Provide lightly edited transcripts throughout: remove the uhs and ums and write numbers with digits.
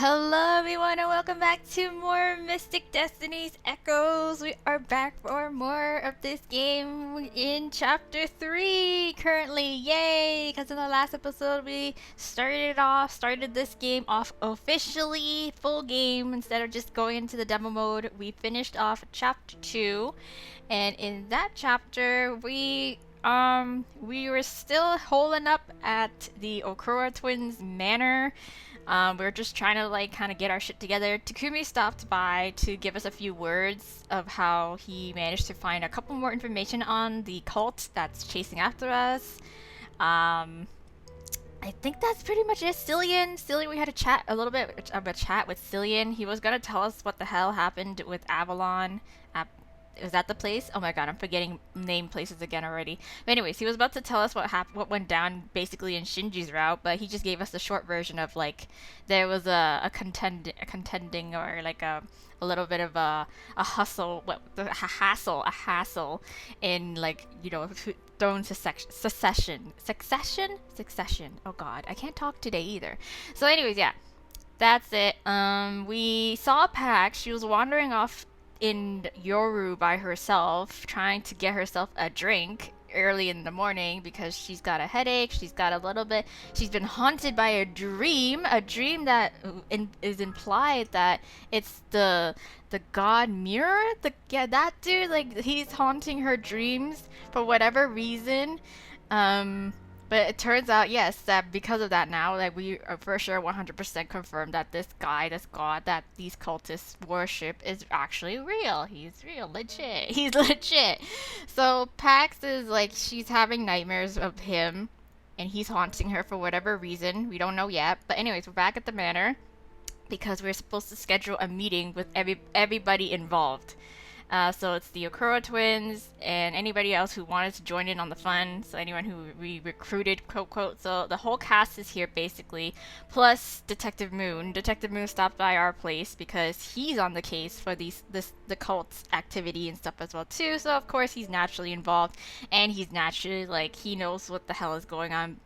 Hello everyone and welcome back to more Mystic Destinies Echoes. We are back for more of this game in chapter 3 currently. Yay! Because in the last episode we started this game off officially, full game, instead of just going into the demo mode. We finished off chapter 2, and in that chapter we were still holding up at the Okura twins manor. We were just trying to like kind of get our shit together. Takumi stopped by to give us a few words of how he managed to find a couple more information on the cult that's chasing after us. I think that's pretty much it. Cillian, we had a little bit of a chat with Cillian. He was gonna tell us what the hell happened with Avalon. Was that the place? Oh my god, I'm forgetting name places again already. But anyways, he was about to tell us what went down basically in Shinji's route, but he just gave us the short version of like there was a contending or like a little bit of a hustle, a hassle in like throne succession. Oh god, I can't talk today either. So anyways, yeah. That's it. We saw Pax. She was wandering off in Yoru by herself, trying to get herself a drink early in the morning because she's got a headache. She's got a little bit. She's been haunted by a dream that is implied that it's the god Mirror. That dude, like he's haunting her dreams for whatever reason. But it turns out, yes, that because of that now, like we are for sure 100% confirmed that this god that these cultists worship is actually real. He's real, legit. He's legit. So Pax is like, she's having nightmares of him, and he's haunting her for whatever reason. We don't know yet. But anyways, we're back at the manor because we're supposed to schedule a meeting with everybody involved. So it's the Okura twins and anybody else who wanted to join in on the fun. So anyone who we recruited, quote quote. So the whole cast is here basically, plus Detective Moon. Detective Moon stopped by our place because he's on the case for the cult's activity and stuff as well too. So of course he's naturally involved, and he's naturally like he knows what the hell is going on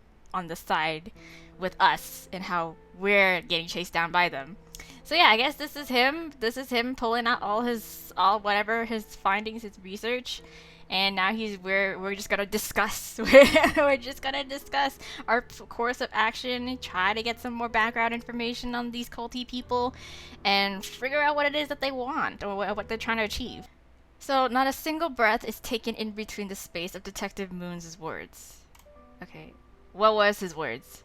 the side with us and how we're getting chased down by them. So yeah, I guess this is him. This is him pulling out all whatever his findings, his research, and now we're just gonna discuss. We're just gonna discuss our course of action, try to get some more background information on these culty people, and figure out what it is that they want or what they're trying to achieve. So not a single breath is taken in between the space of Detective Moon's words. Okay, what was his words?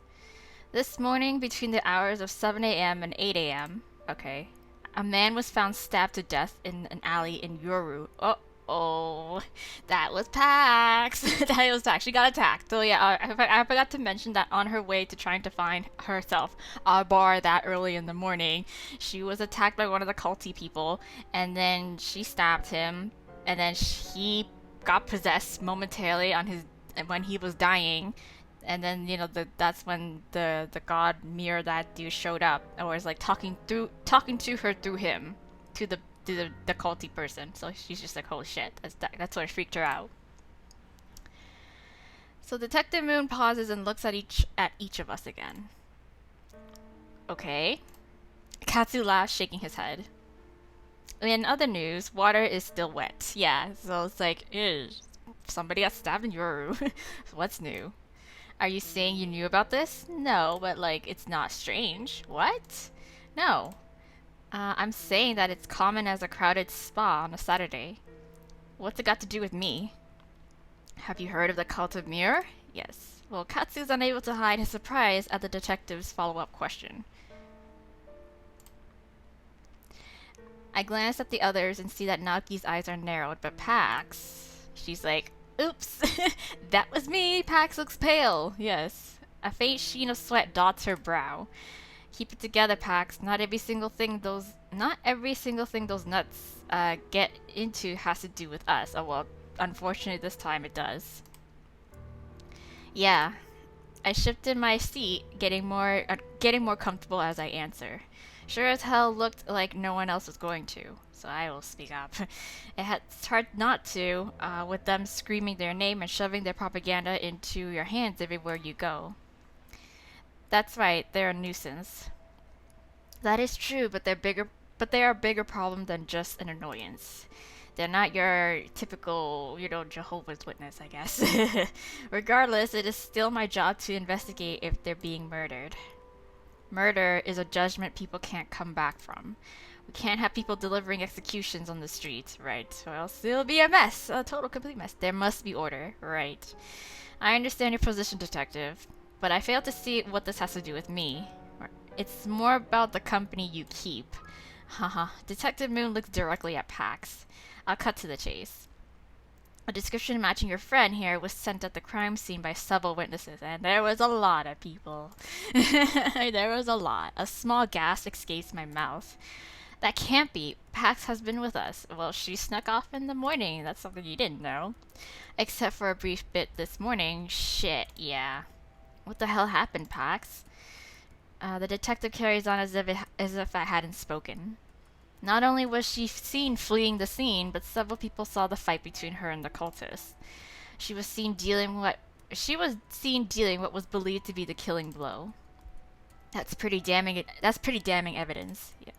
This morning, between the hours of 7 a.m. and 8 a.m., okay, a man was found stabbed to death in an alley in Yoru. Oh, that was Pax. That was Pax. She got attacked. So yeah, I forgot to mention that on her way to trying to find herself a bar that early in the morning, she was attacked by one of the culty people, and then she stabbed him, and then he got possessed momentarily when he was dying, and then that's when the god Mir, that dude, showed up and was like talking to her through him to the culty person. So she's just like, holy shit, that's what freaked her out. So Detective Moon pauses and looks at each of us again. Okay. Katsu laughs, shaking his head. In other news, water is still wet. Yeah, so it's like, ew, somebody got stabbed in Yoru. What's new? Are you saying you knew about this? No, but like, it's not strange. What? No. I'm saying that it's common as a crowded spa on a Saturday. What's it got to do with me? Have you heard of the Cult of Muir? Yes. Well, Katsu's unable to hide his surprise at the detective's follow-up question. I glance at the others and see that Naoki's eyes are narrowed, but Pax... She's like, oops, that was me. Pax looks pale. Yes. A faint sheen of sweat dots her brow. Keep it together, Pax. Not every single thing those nuts get into has to do with us. Oh well, unfortunately this time it does. Yeah. I shifted my seat, getting more comfortable as I answer. Sure as hell looked like no one else was going to, so I will speak up. It's hard not to, with them screaming their name and shoving their propaganda into your hands everywhere you go. That's right, they're a nuisance. That is true, but they are a bigger problem than just an annoyance. They're not your typical, Jehovah's Witness, I guess. Regardless, it is still my job to investigate if they're being murdered. Murder is a judgment people can't come back from. We can't have people delivering executions on the streets, right? Or else it'll be a mess, a total complete mess. There must be order, right? I understand your position, detective, but I fail to see what this has to do with me. It's more about the company you keep. Haha. Detective Moon looks directly at Pax. I'll cut to the chase. A description matching your friend here was sent at the crime scene by several witnesses, and there was a lot of people. There was a lot. A small gasp escapes my mouth. That can't be. Pax has been with us. Well, she snuck off in the morning. That's something you didn't know. Except for a brief bit this morning. Shit, yeah. What the hell happened, Pax? The detective carries on as if I hadn't spoken. Not only was she seen fleeing the scene, but several people saw the fight between her and the cultists. She was seen dealing what was believed to be the killing blow. That's pretty damning evidence. Yeah.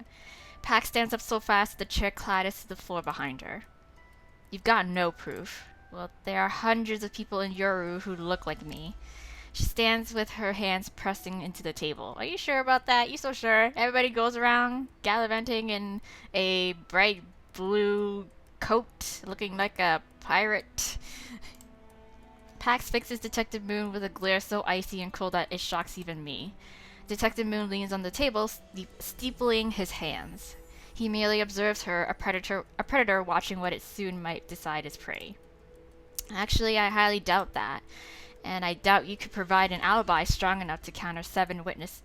Pax stands up so fast that the chair clatters to the floor behind her. You've got no proof. Well, there are hundreds of people in Yoru who look like me. She stands with her hands pressing into the table. Are you sure about that? You so sure? Everybody goes around gallivanting in a bright blue coat, looking like a pirate. Pax fixes Detective Moon with a glare so icy and cold that it shocks even me. Detective Moon leans on the table, steepling his hands. He merely observes her, a predator watching what it soon might decide is prey. Actually, I highly doubt that. And I doubt you could provide an alibi strong enough to counter seven witness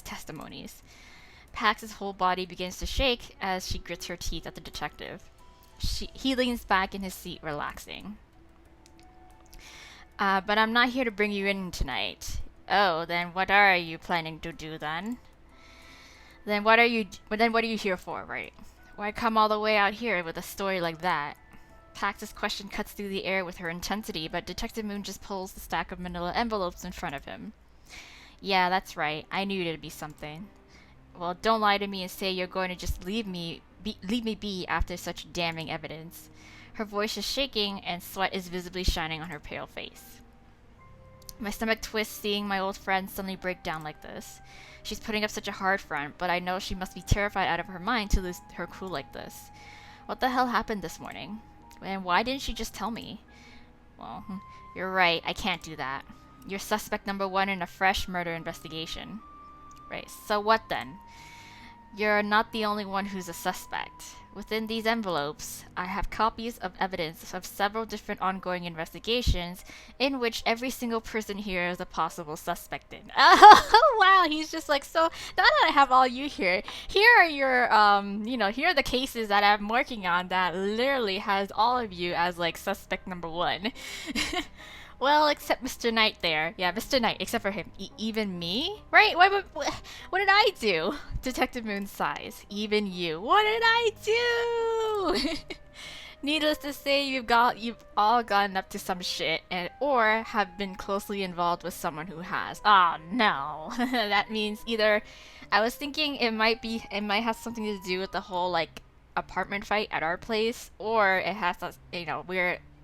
testimonies. Pax's whole body begins to shake as she grits her teeth at the detective. He leans back in his seat, relaxing. But I'm not here to bring you in tonight. Oh, then what are you planning to do then? Then what are you here for, right? Why come all the way out here with a story like that? Pax's question cuts through the air with her intensity, but Detective Moon just pulls the stack of manila envelopes in front of him. Yeah, that's right. I knew it'd be something. Well, don't lie to me and say you're going to just leave me be after such damning evidence. Her voice is shaking, and sweat is visibly shining on her pale face. My stomach twists seeing my old friend suddenly break down like this. She's putting up such a hard front, but I know she must be terrified out of her mind to lose her cool like this. What the hell happened this morning? And why didn't she just tell me? Well, you're right, I can't do that. You're suspect number 1 in a fresh murder investigation. Right, so what then? You're not the only one who's a suspect. Within these envelopes, I have copies of evidence of several different ongoing investigations in which every single person here is a possible suspect in. Oh, wow, he's just like, so now that I have all you here are your, here are the cases that I'm working on that literally has all of you as, like, suspect number 1. Well, except Mr. Knight there. Yeah, Mr. Knight, except for him. Even me? Right? What did I do? Detective Moon sighs. Even you. What did I do? Needless to say, you've all gotten up to some shit, or have been closely involved with someone who has. Oh no. That means either I was thinking it might have something to do with the whole, like, apartment fight at our place, or it has to,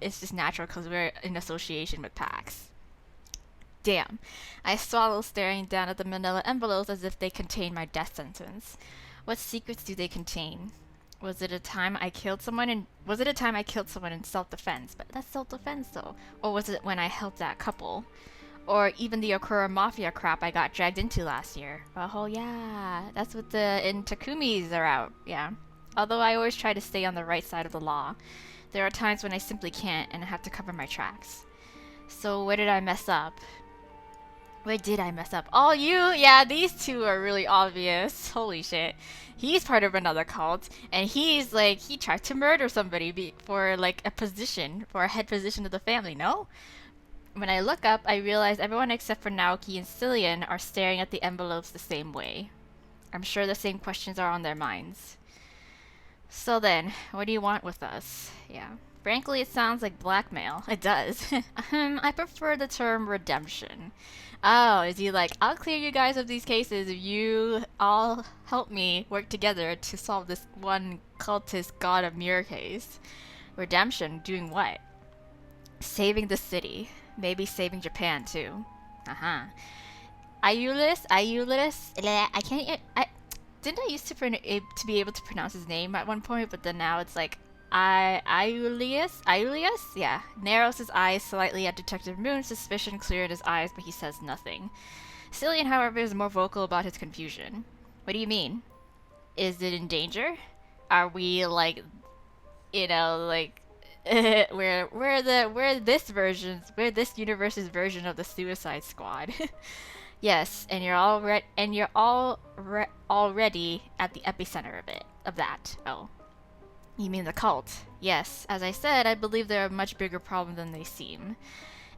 it's just natural because we're in association with Pax. Damn. I swallow, staring down at the manila envelopes as if they contain my death sentence. What secrets do they contain? Was it a time I killed someone in self-defense? But that's self-defense though. Or was it when I helped that couple? Or even the Okura Mafia crap I got dragged into last year. Oh yeah, that's what the Takumis are out, yeah. Although I always try to stay on the right side of the law. There are times when I simply can't and I have to cover my tracks. So where did I mess up? Where did I mess up? Oh, you? Yeah, these two are really obvious. Holy shit. He's part of another cult, and he's like, he tried to murder somebody for like for a head position of the family, no? When I look up, I realize everyone except for Naoki and Cillian are staring at the envelopes the same way. I'm sure the same questions are on their minds. So then, what do you want with us? Yeah. Frankly, it sounds like blackmail. It does. I prefer the term redemption. Oh, is he like, I'll clear you guys of these cases if you all help me work together to solve this one cultist God of Muir case. Redemption? Doing what? Saving the city. Maybe saving Japan, too. Uh-huh. Iulis? I can't... Didn't I used to be able to pronounce his name at one point, but then now it's like Iulius? Yeah. Narrows his eyes slightly at Detective Moon. Suspicion cleared his eyes, but he says nothing. Cillian, however, is more vocal about his confusion. What do you mean? Is it in danger? Are we like, like we're this universe's version of the Suicide Squad? Yes, and you're already at the epicenter of that. Oh. You mean the cult? Yes. As I said, I believe they're a much bigger problem than they seem.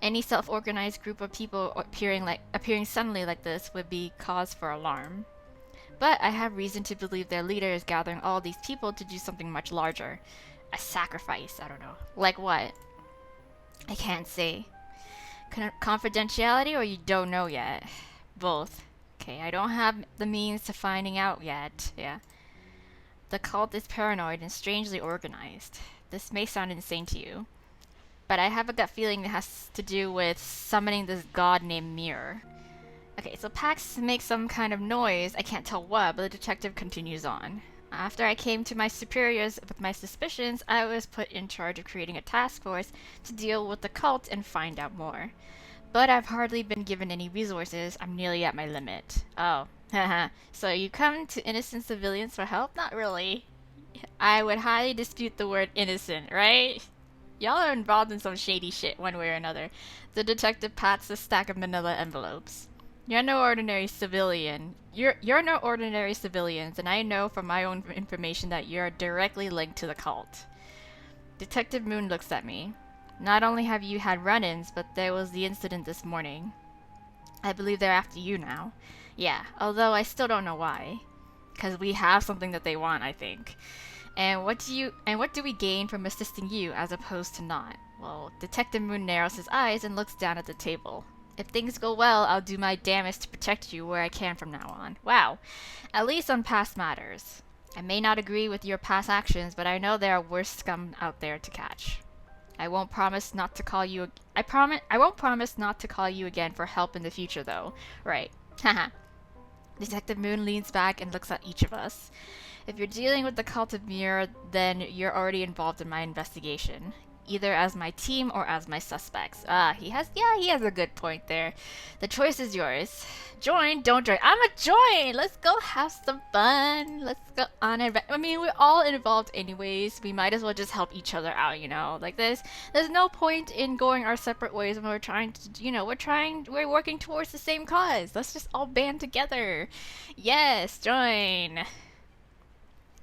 Any self-organized group of people appearing suddenly like this would be cause for alarm. But I have reason to believe their leader is gathering all these people to do something much larger. A sacrifice, I don't know. Like what? I can't say. Confidentiality or you don't know yet? Both. Okay, I don't have the means to finding out yet. Yeah. The cult is paranoid and strangely organized. This may sound insane to you, but I have a gut feeling it has to do with summoning this god named Muir. Okay, so Pax makes some kind of noise, I can't tell what, but the detective continues on. After I came to my superiors with my suspicions, I was put in charge of creating a task force to deal with the cult and find out more. But I've hardly been given any resources. I'm nearly at my limit. Oh, haha. So you come to innocent civilians for help? Not really. I would highly dispute the word innocent, right? Y'all are involved in some shady shit one way or another. The detective pats the stack of manila envelopes. You're no ordinary civilian. You're no ordinary civilians, and I know from my own information that you're directly linked to the cult. Detective Moon looks at me. Not only have you had run-ins, but there was the incident this morning. I believe they're after you now. Yeah, although I still don't know why. Because we have something that they want, I think. And what do we gain from assisting you as opposed to not? Well, Detective Moon narrows his eyes and looks down at the table. If things go well, I'll do my damnedest to protect you where I can from now on. Wow. At least on past matters. I may not agree with your past actions, but I know there are worse scum out there to catch. I won't promise not to call you I won't promise not to call you again for help in the future though. Right. Haha. Detective Moon leans back and looks at each of us. If you're dealing with the Cult of Muir, then you're already involved in my investigation. Either as my team or as my suspects. He has a good point there. The choice is yours. Join, don't join. I'm a join! Let's go have some fun. Let's go on and I mean, we're all involved anyways. We might as well just help each other out, Like this. There's no point in going our separate ways when we're trying to, we're working towards the same cause. Let's just all band together. Yes, join.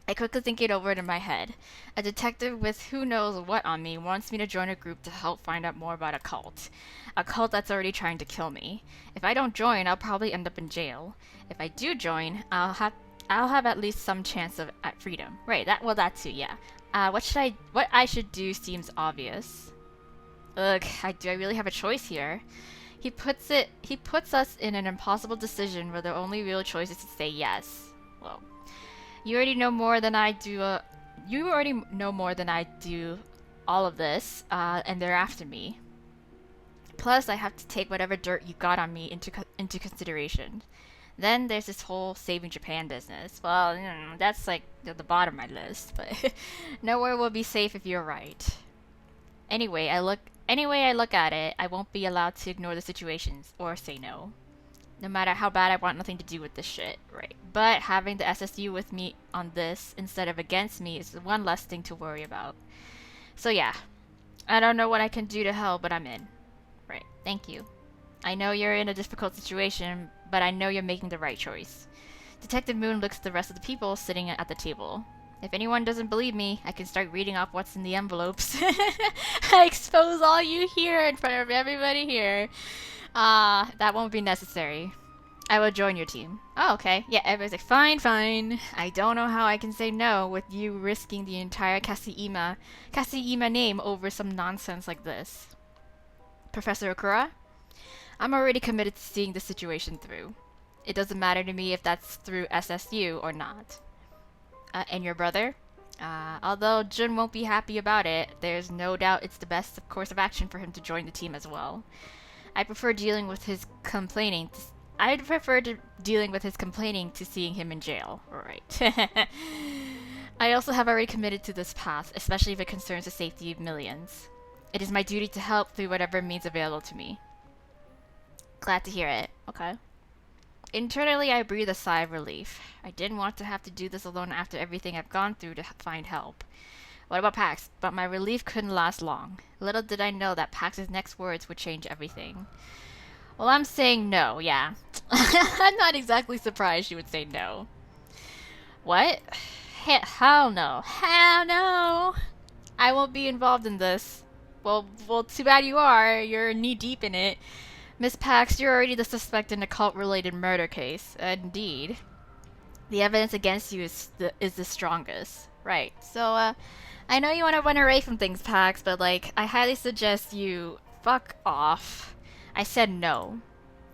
I quickly think it over in my head. A detective with who knows what on me wants me to join a group to help find out more about a cult. A cult that's already trying to kill me. If I don't join, I'll probably end up in jail. If I do join, I'll have at least some chance at freedom. Right, that too, yeah. What I should do seems obvious. Ugh, do I really have a choice here? He puts us in an impossible decision where the only real choice is to say yes. Well, you already know more than I do. All of this, and they're after me. Plus, I have to take whatever dirt you got on me into consideration. Then there's this whole saving Japan business. Well, that's like the bottom of my list, but nowhere will be safe if you're right. Anyway, I look at it, I won't be allowed to ignore the situations or say no. No matter how bad I want nothing to do with this shit, right? But having the SSU with me on this instead of against me is one less thing to worry about. So yeah, I don't know what I can do to help, but I'm in. Right, thank you. I know you're in a difficult situation, but I know you're making the right choice. Detective Moon looks at the rest of the people sitting at the table. If anyone doesn't believe me, I can start reading off what's in the envelopes. I expose all you here in front of everybody here. That won't be necessary. I will join your team. Oh, okay. Yeah, everybody's like, fine, fine. I don't know how I can say no with you risking the entire Kasima name over some nonsense like this. Professor Okura, I'm already committed to seeing the situation through. It doesn't matter to me if that's through SSU or not. And your brother? Although Jun won't be happy about it, there's no doubt it's the best course of action for him to join the team as well. I prefer dealing with his complaining. I'd prefer dealing with his complaining to seeing him in jail. Right. I also have already committed to this path, especially if it concerns the safety of millions. It is my duty to help through whatever means available to me. Glad to hear it. Okay. Internally, I breathe a sigh of relief. I didn't want to have to do this alone after everything I've gone through to find help. What about Pax? But my relief couldn't last long. Little did I know that Pax's next words would change everything. Well, I'm saying no, yeah. I'm not exactly surprised she would say no. What? Hell no. Hell no! I won't be involved in this. Well, too bad you are. You're knee-deep in it. Miss Pax, you're already the suspect in a cult-related murder case. Indeed. The evidence against you is the strongest. Right. So, I know you want to run away from things, Pax, but, like, I highly suggest you fuck off. I said no.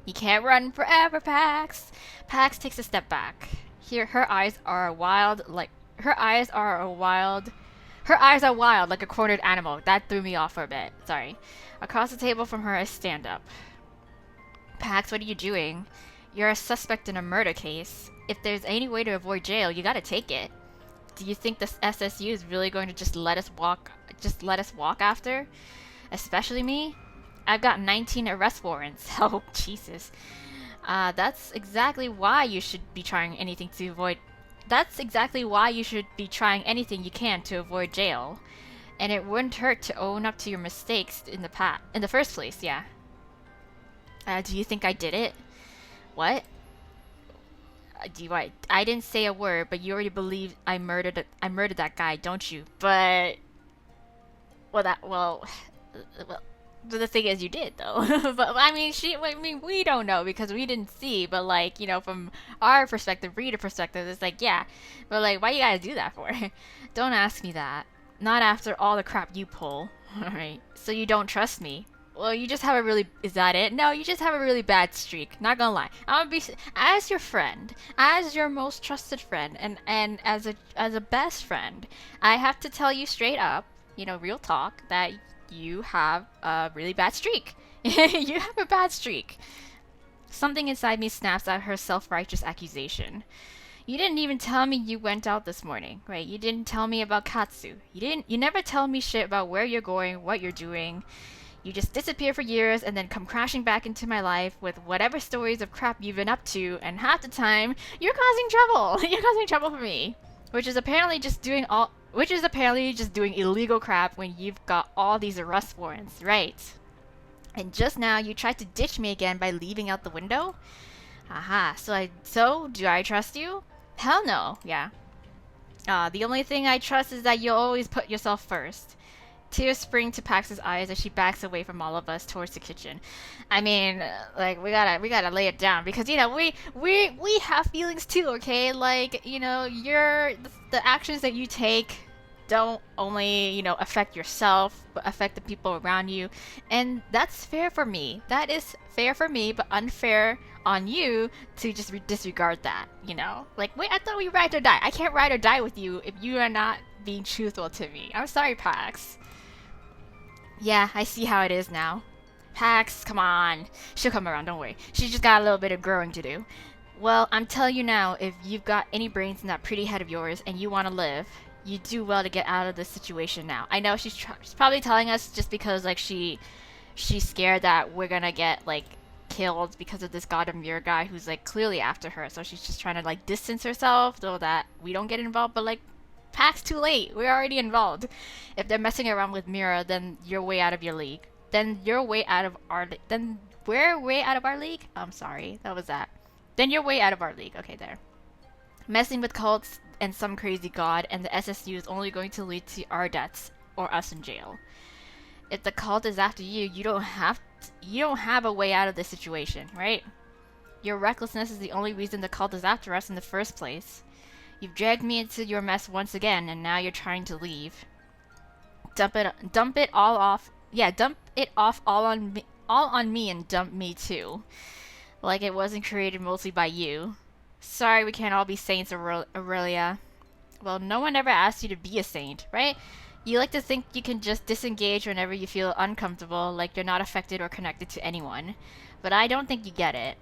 You can't run forever, Pax. Pax takes a step back. Here, her eyes are wild like a cornered animal. That threw me off for a bit. Sorry. Across the table from her, I stand up. Pax, what are you doing? You're a suspect in a murder case. If there's any way to avoid jail, you gotta take it. Do you think this SSU is really going to just let us walk after? Especially me? I've got 19 arrest warrants. Oh, Jesus. That's exactly why you should be trying anything you can to avoid jail. And it wouldn't hurt to own up to your mistakes in the first place, yeah. Do you think I did it? What? I didn't say a word, but you already believe I murdered that guy, don't you? But the thing is, you did though. But I mean, we don't know because we didn't see. But like, you know, from our perspective, reader perspective, it's like, yeah. But like, why you guys do that for? Don't ask me that. Not after all the crap you pull. All right. So you don't trust me. Well, you just have a really... Is that it? No, you just have a really bad streak. Not gonna lie. I'm gonna be... As your friend, as your most trusted friend, and as a best friend, I have to tell you straight up, you know, real talk, that you have a really bad streak. You have a bad streak. Something inside me snaps at her self-righteous accusation. You didn't even tell me you went out this morning, right? You didn't tell me about Katsu. You never tell me shit about where you're going, what you're doing. You just disappear for years and then come crashing back into my life with whatever stories of crap you've been up to, and half the time, you're causing trouble. You're causing trouble for me. Which is apparently just doing illegal crap when you've got all these arrest warrants, right? And just now you tried to ditch me again by leaving out the window? Aha, so do I trust you? Hell no, yeah. The only thing I trust is that you'll always put yourself first. Tears spring to Pax's eyes as she backs away from all of us towards the kitchen. I mean, like, we gotta lay it down because, you know, we have feelings too, okay? Like, you know, the actions that you take don't only, you know, affect yourself, but affect the people around you. And that's fair for me. That is fair for me, but unfair on you to just disregard that, you know? Like, wait, I thought we ride or die. I can't ride or die with you if you are not being truthful to me. I'm sorry, Pax. Yeah, I see how it is now. Pax, come on. She'll come around, don't worry. She's just got a little bit of growing to do. Well, I'm telling you now, if you've got any brains in that pretty head of yours and you want to live, you do well to get out of this situation now. I know she's probably telling us just because, like, she's scared that we're gonna get, like, killed because of this God of Muir guy who's, like, clearly after her. So she's just trying to, like, distance herself so that we don't get involved. But, like, Pax, too late. We're already involved. If they're messing around with Mira, then you're way out of your league. Then we're way out of our league? I'm sorry. That was that. Then you're way out of our league. Okay, there. Messing with cults and some crazy god and the SSU is only going to lead to our deaths or us in jail. If the cult is after you, you don't have a way out of this situation, right? Your recklessness is the only reason the cult is after us in the first place. You've dragged me into your mess once again, and now you're trying to leave. Dump it all off. Yeah, dump it off all on me, and dump me too. Like it wasn't created mostly by you. Sorry, we can't all be saints, Aurelia. Well, no one ever asked you to be a saint, right? You like to think you can just disengage whenever you feel uncomfortable, like you're not affected or connected to anyone. But I don't think you get it.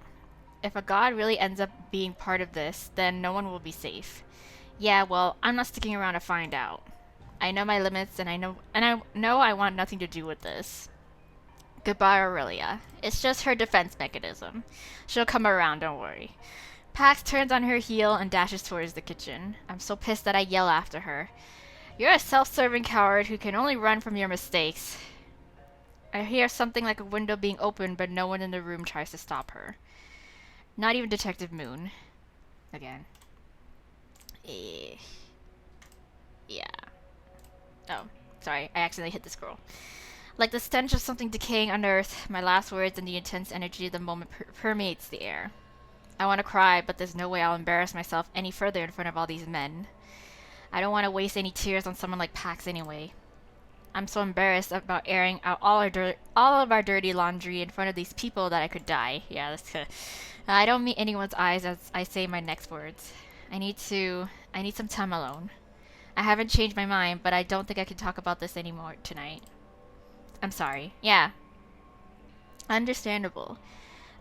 If a god really ends up being part of this, then no one will be safe. Yeah, well, I'm not sticking around to find out. I know my limits, and I know I want nothing to do with this. Goodbye, Aurelia. It's just her defense mechanism. She'll come around, don't worry. Pax turns on her heel and dashes towards the kitchen. I'm so pissed that I yell after her. You're a self-serving coward who can only run from your mistakes. I hear something like a window being opened, but no one in the room tries to stop her. Not even Detective Moon. Again. Yeah. Oh, sorry. I accidentally hit the scroll. Like the stench of something decaying unearthed, my last words and the intense energy of the moment permeates the air. I want to cry, but there's no way I'll embarrass myself any further in front of all these men. I don't want to waste any tears on someone like Pax anyway. I'm so embarrassed about airing out all of our dirty laundry in front of these people that I could die. Yeah, that's good. I don't meet anyone's eyes as I say my next words. I need some time alone. I haven't changed my mind, but I don't think I can talk about this anymore tonight. I'm sorry. Yeah. Understandable.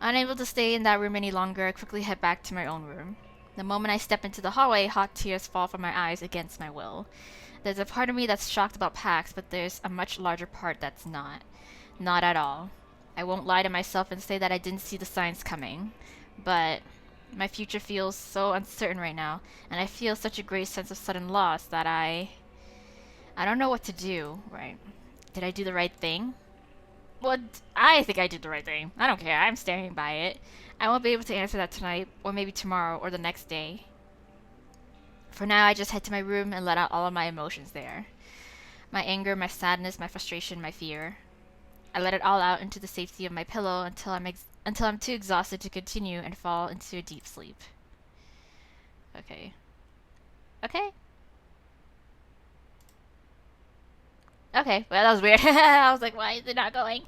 Unable to stay in that room any longer, I quickly head back to my own room. The moment I step into the hallway, hot tears fall from my eyes against my will. There's a part of me that's shocked about Pax, but there's a much larger part that's not. Not at all. I won't lie to myself and say that I didn't see the signs coming. But my future feels so uncertain right now, and I feel such a great sense of sudden loss that I don't know what to do, right? Did I do the right thing? Well, I think I did the right thing. I don't care. I'm standing by it. I won't be able to answer that tonight, or maybe tomorrow, or the next day. For now, I just head to my room and let out all of my emotions there. My anger, my sadness, my frustration, my fear. I let it all out into the safety of my pillow until I'm too exhausted to continue and fall into a deep sleep. Okay. Okay. Okay, well, that was weird. I was like, why is it not going?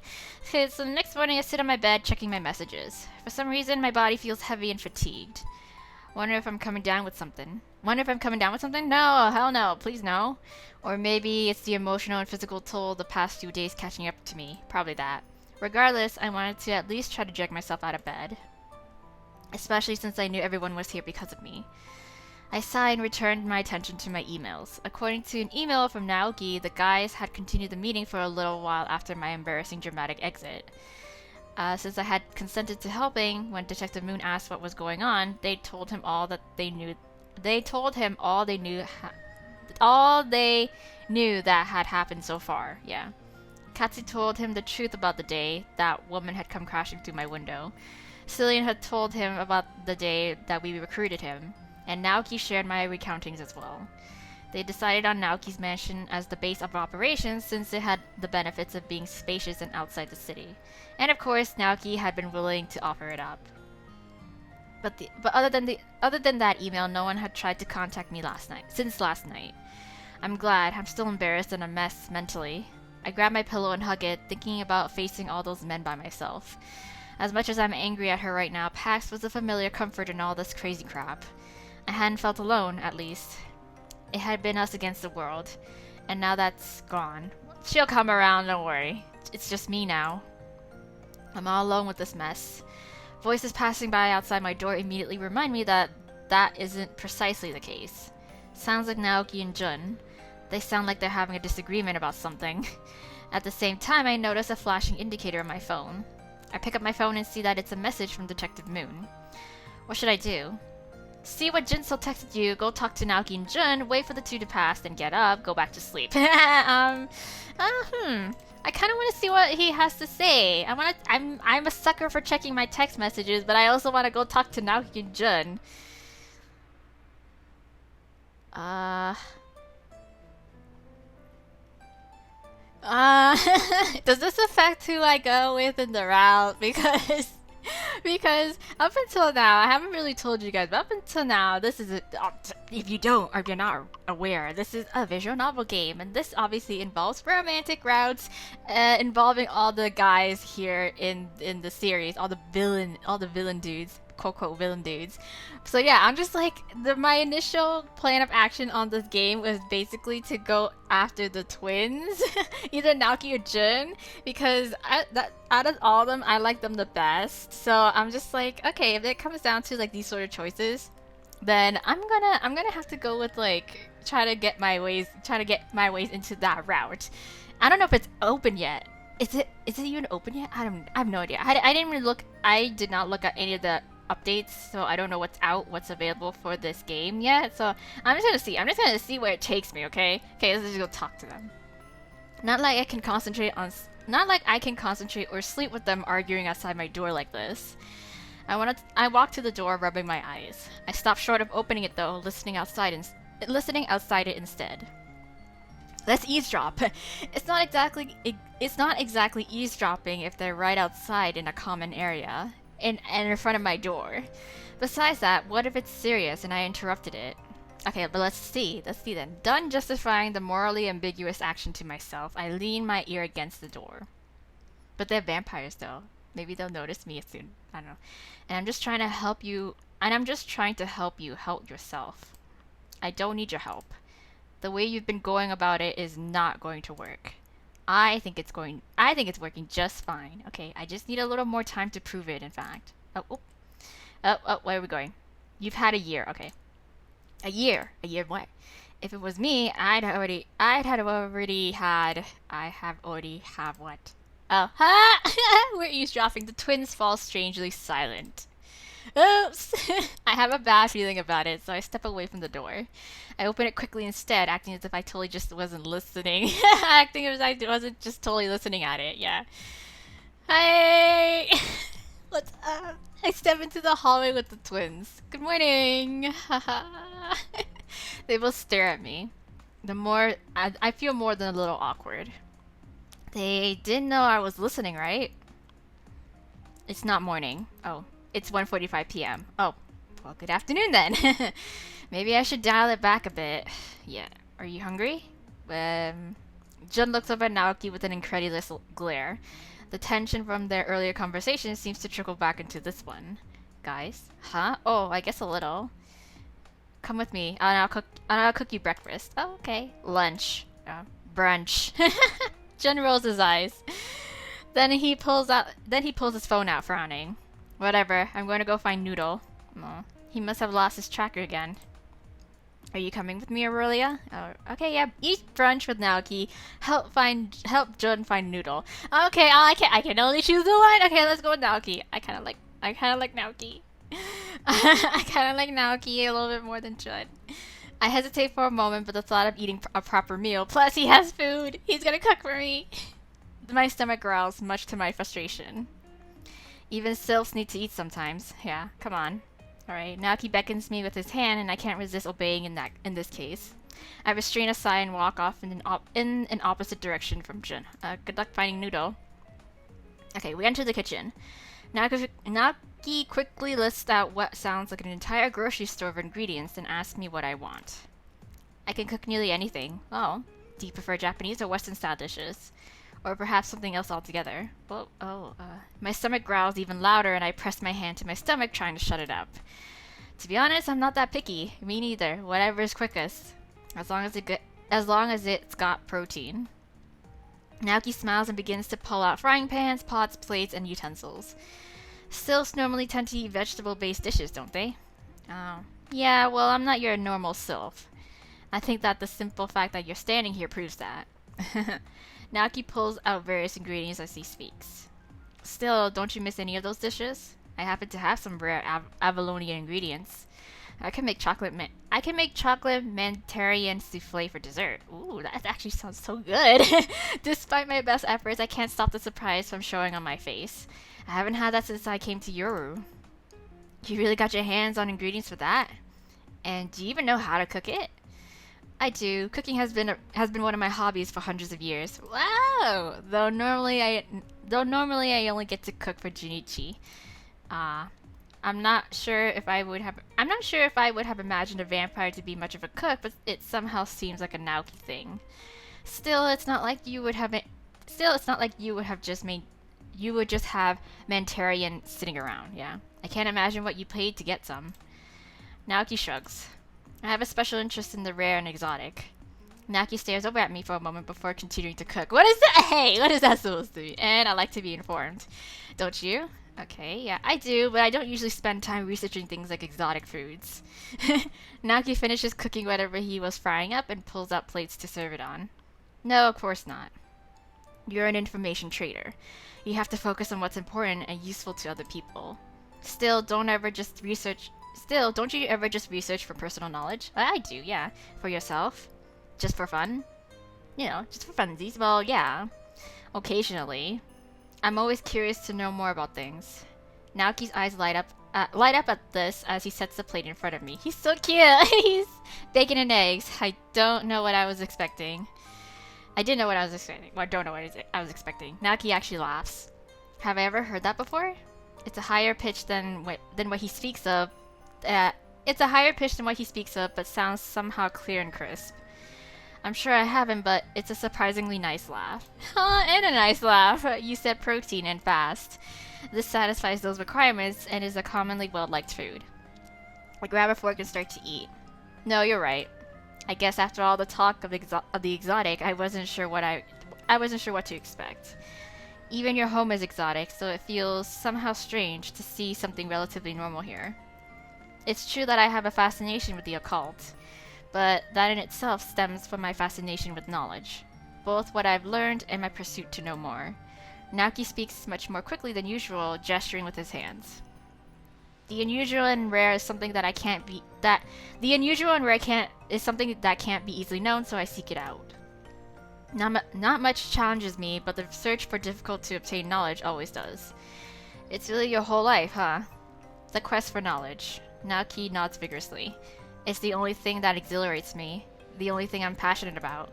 Okay, so the next morning I sit on my bed checking my messages. For some reason, my body feels heavy and fatigued. Wonder if I'm coming down with something. No, hell no, please no. Or maybe it's the emotional and physical toll the past few days catching up to me. Probably that. Regardless, I wanted to at least try to drag myself out of bed. Especially since I knew everyone was here because of me. I sighed and returned my attention to my emails. According to an email from Naoki, the guys had continued the meeting for a little while after my embarrassing dramatic exit. Since I had consented to helping, when Detective Moon asked what was going on, they told him all they knew that had happened so far. Yeah. Katsu told him the truth about the day that woman had come crashing through my window. Cillian had told him about the day that we recruited him, and Naoki shared my recountings as well. They decided on Naoki's mansion as the base of operations since it had the benefits of being spacious and outside the city. And of course, Naoki had been willing to offer it up. But other than that email, no one had tried to contact me since last night. I'm glad. I'm still embarrassed and a mess mentally. I grab my pillow and hug it, thinking about facing all those men by myself. As much as I'm angry at her right now, Pax was a familiar comfort in all this crazy crap. I hadn't felt alone, at least. It had been us against the world, and now that's gone. She'll come around, don't worry. It's just me now. I'm all alone with this mess. Voices passing by outside my door immediately remind me that that isn't precisely the case. Sounds like Naoki and Jun. They sound like they're having a disagreement about something. At the same time, I notice a flashing indicator on my phone. I pick up my phone and see that it's a message from Detective Moon. What should I do? See what Jinso texted you, go talk to Naoki and Jun, wait for the two to pass, then get up, go back to sleep. I kind of want to see what he has to say. I'm a sucker for checking my text messages, but I also want to go talk to Naoki and Jun. Does this affect who I go with in the route? Because Because up until now, I haven't really told you guys, but up until now, this is if you don't or if you're not aware, this is a visual novel game, and this obviously involves romantic routes, involving all the guys here in the series, all the villain dudes, quote quote villain dudes. So yeah, I'm just like my initial plan of action on this game was basically to go after the twins, either Naoki or Jun, because out of all of them, I like them the best. So I'm just like, okay, if it comes down to like these sort of choices, then I'm gonna have to go with like try to get my ways into that route. I don't know if it's open yet. Is it even open yet? I have no idea. I didn't really look. I did not look at any of the updates, so I don't know what's available for this game yet. So I'm just gonna see where it takes me. Okay, let's just go talk to them. Not like I can concentrate or sleep with them arguing outside my door like this. I walk to the door, rubbing my eyes. I stop short of opening it though, listening outside it instead. Let's eavesdrop. It's not exactly eavesdropping if they're right outside in a common area and in front of my door. Besides that, what if it's serious and I interrupted it? Okay, but let's see then. Done justifying the morally ambiguous action to myself, I lean my ear against the door. But they're vampires though. Maybe they'll notice me soon. I don't know. And I'm just trying to help you help yourself. I don't need your help. The way you've been going about it is not going to work. I think it's working just fine. Okay, I just need a little more time to prove it, in fact. Oh, where are we going? You've had a year, okay. A year what? If it was me, I have already have what? Oh, ha! We're eavesdropping. The twins fall strangely silent. Oops! I have a bad feeling about it, so I step away from the door. I open it quickly instead, acting as if I totally just wasn't listening. Acting as if I wasn't just totally listening at it, yeah. Hi! What's up? I step into the hallway with the twins. Good morning! They both stare at me. I feel more than a little awkward. They didn't know I was listening, right? It's not morning. Oh. It's 1:45 p.m. Oh, well, good afternoon then. Maybe I should dial it back a bit. Yeah. Are you hungry? Jun looks up at Naoki with an incredulous glare. The tension from their earlier conversation seems to trickle back into this one. Guys? Huh? Oh, I guess a little. Come with me, and I'll cook you breakfast. Oh, okay. Lunch. Brunch. Jun rolls his eyes. Then he pulls his phone out, frowning. Whatever, I'm going to go find Noodle. Oh, he must have lost his tracker again. Are you coming with me, Aurelia? Oh, okay, yeah. Eat brunch with Naoki. Help Jun find Noodle. Okay, I can only choose the one. Okay, let's go with Naoki. I kind of like Naoki. I kind of like Naoki a little bit more than Jun. I hesitate for a moment, but the thought of eating a proper meal, plus he has food. He's gonna cook for me. My stomach growls, much to my frustration. Even sylphs need to eat sometimes. Yeah, come on. Alright, Naoki beckons me with his hand, and I can't resist obeying in this case. I restrain a sigh and walk off in an opposite direction from Jun. Good luck finding Noodle. Okay, we enter the kitchen. Naoki quickly lists out what sounds like an entire grocery store of ingredients and asks me what I want. I can cook nearly anything. Oh, do you prefer Japanese or Western style dishes? Or perhaps something else altogether. My stomach growls even louder and I press my hand to my stomach trying to shut it up. To be honest, I'm not that picky. Me neither. Whatever is quickest. As long as it's got protein. Naoki smiles and begins to pull out frying pans, pots, plates, and utensils. Sylphs normally tend to eat vegetable-based dishes, don't they? Oh. Yeah, well, I'm not your normal sylph. I think that the simple fact that you're standing here proves that. Naoki pulls out various ingredients as he speaks. Still, don't you miss any of those dishes? I happen to have some rare Avalonian ingredients. I can make chocolate Mandarin souffle for dessert. Ooh, that actually sounds so good. Despite my best efforts, I can't stop the surprise from showing on my face. I haven't had that since I came to Yoru. You really got your hands on ingredients for that? And do you even know how to cook it? I do. Cooking has been one of my hobbies for hundreds of years. Wow! Though normally I only get to cook for Junichi. Ah. I'm not sure if I would have imagined a vampire to be much of a cook, but it somehow seems like a Naoki thing. Still, it's not like you would have it. Still, it's not like you would have just made. You would just have Mantarian sitting around. Yeah, I can't imagine what you paid to get some. Naoki shrugs. I have a special interest in the rare and exotic. Naoki stares over at me for a moment before continuing to cook. What is that? Hey, what is that supposed to be? And I like to be informed. Don't you? Okay, yeah, I do, but I don't usually spend time researching things like exotic foods. Naoki finishes cooking whatever he was frying up and pulls out plates to serve it on. No, of course not. You're an information trader. You have to focus on what's important and useful to other people. Still, don't ever just research. Still, don't you ever just research for personal knowledge? I do, yeah. For yourself? Just for fun? You know, just for funsies. Well, yeah. Occasionally. I'm always curious to know more about things. Naoki's eyes light up at this as he sets the plate in front of me. He's so cute! He's bacon and eggs. I don't know what I was expecting. I didn't know what I was expecting. Well, I don't know what I was expecting. Naoki actually laughs. Have I ever heard that before? It's a higher pitch than what he speaks of. It's a higher pitch than what he speaks of, but sounds somehow clear and crisp. I'm sure I haven't, but it's a surprisingly nice laugh. And a nice laugh. You said protein and fast. This satisfies those requirements and is a commonly well-liked food. I grab a fork and start to eat. No, you're right. I guess after all the talk of the exotic, I wasn't sure what to expect. Even your home is exotic, so it feels somehow strange to see something relatively normal here. It's true that I have a fascination with the occult, but that in itself stems from my fascination with knowledge, both what I've learned and my pursuit to know more. Naoki speaks much more quickly than usual, gesturing with his hands. The unusual and rare is something that is something that can't be easily known, so I seek it out. Not much challenges me, but the search for difficult to obtain knowledge always does. It's really your whole life, huh? The quest for knowledge. Naoki nods vigorously. It's the only thing that exhilarates me, the only thing I'm passionate about.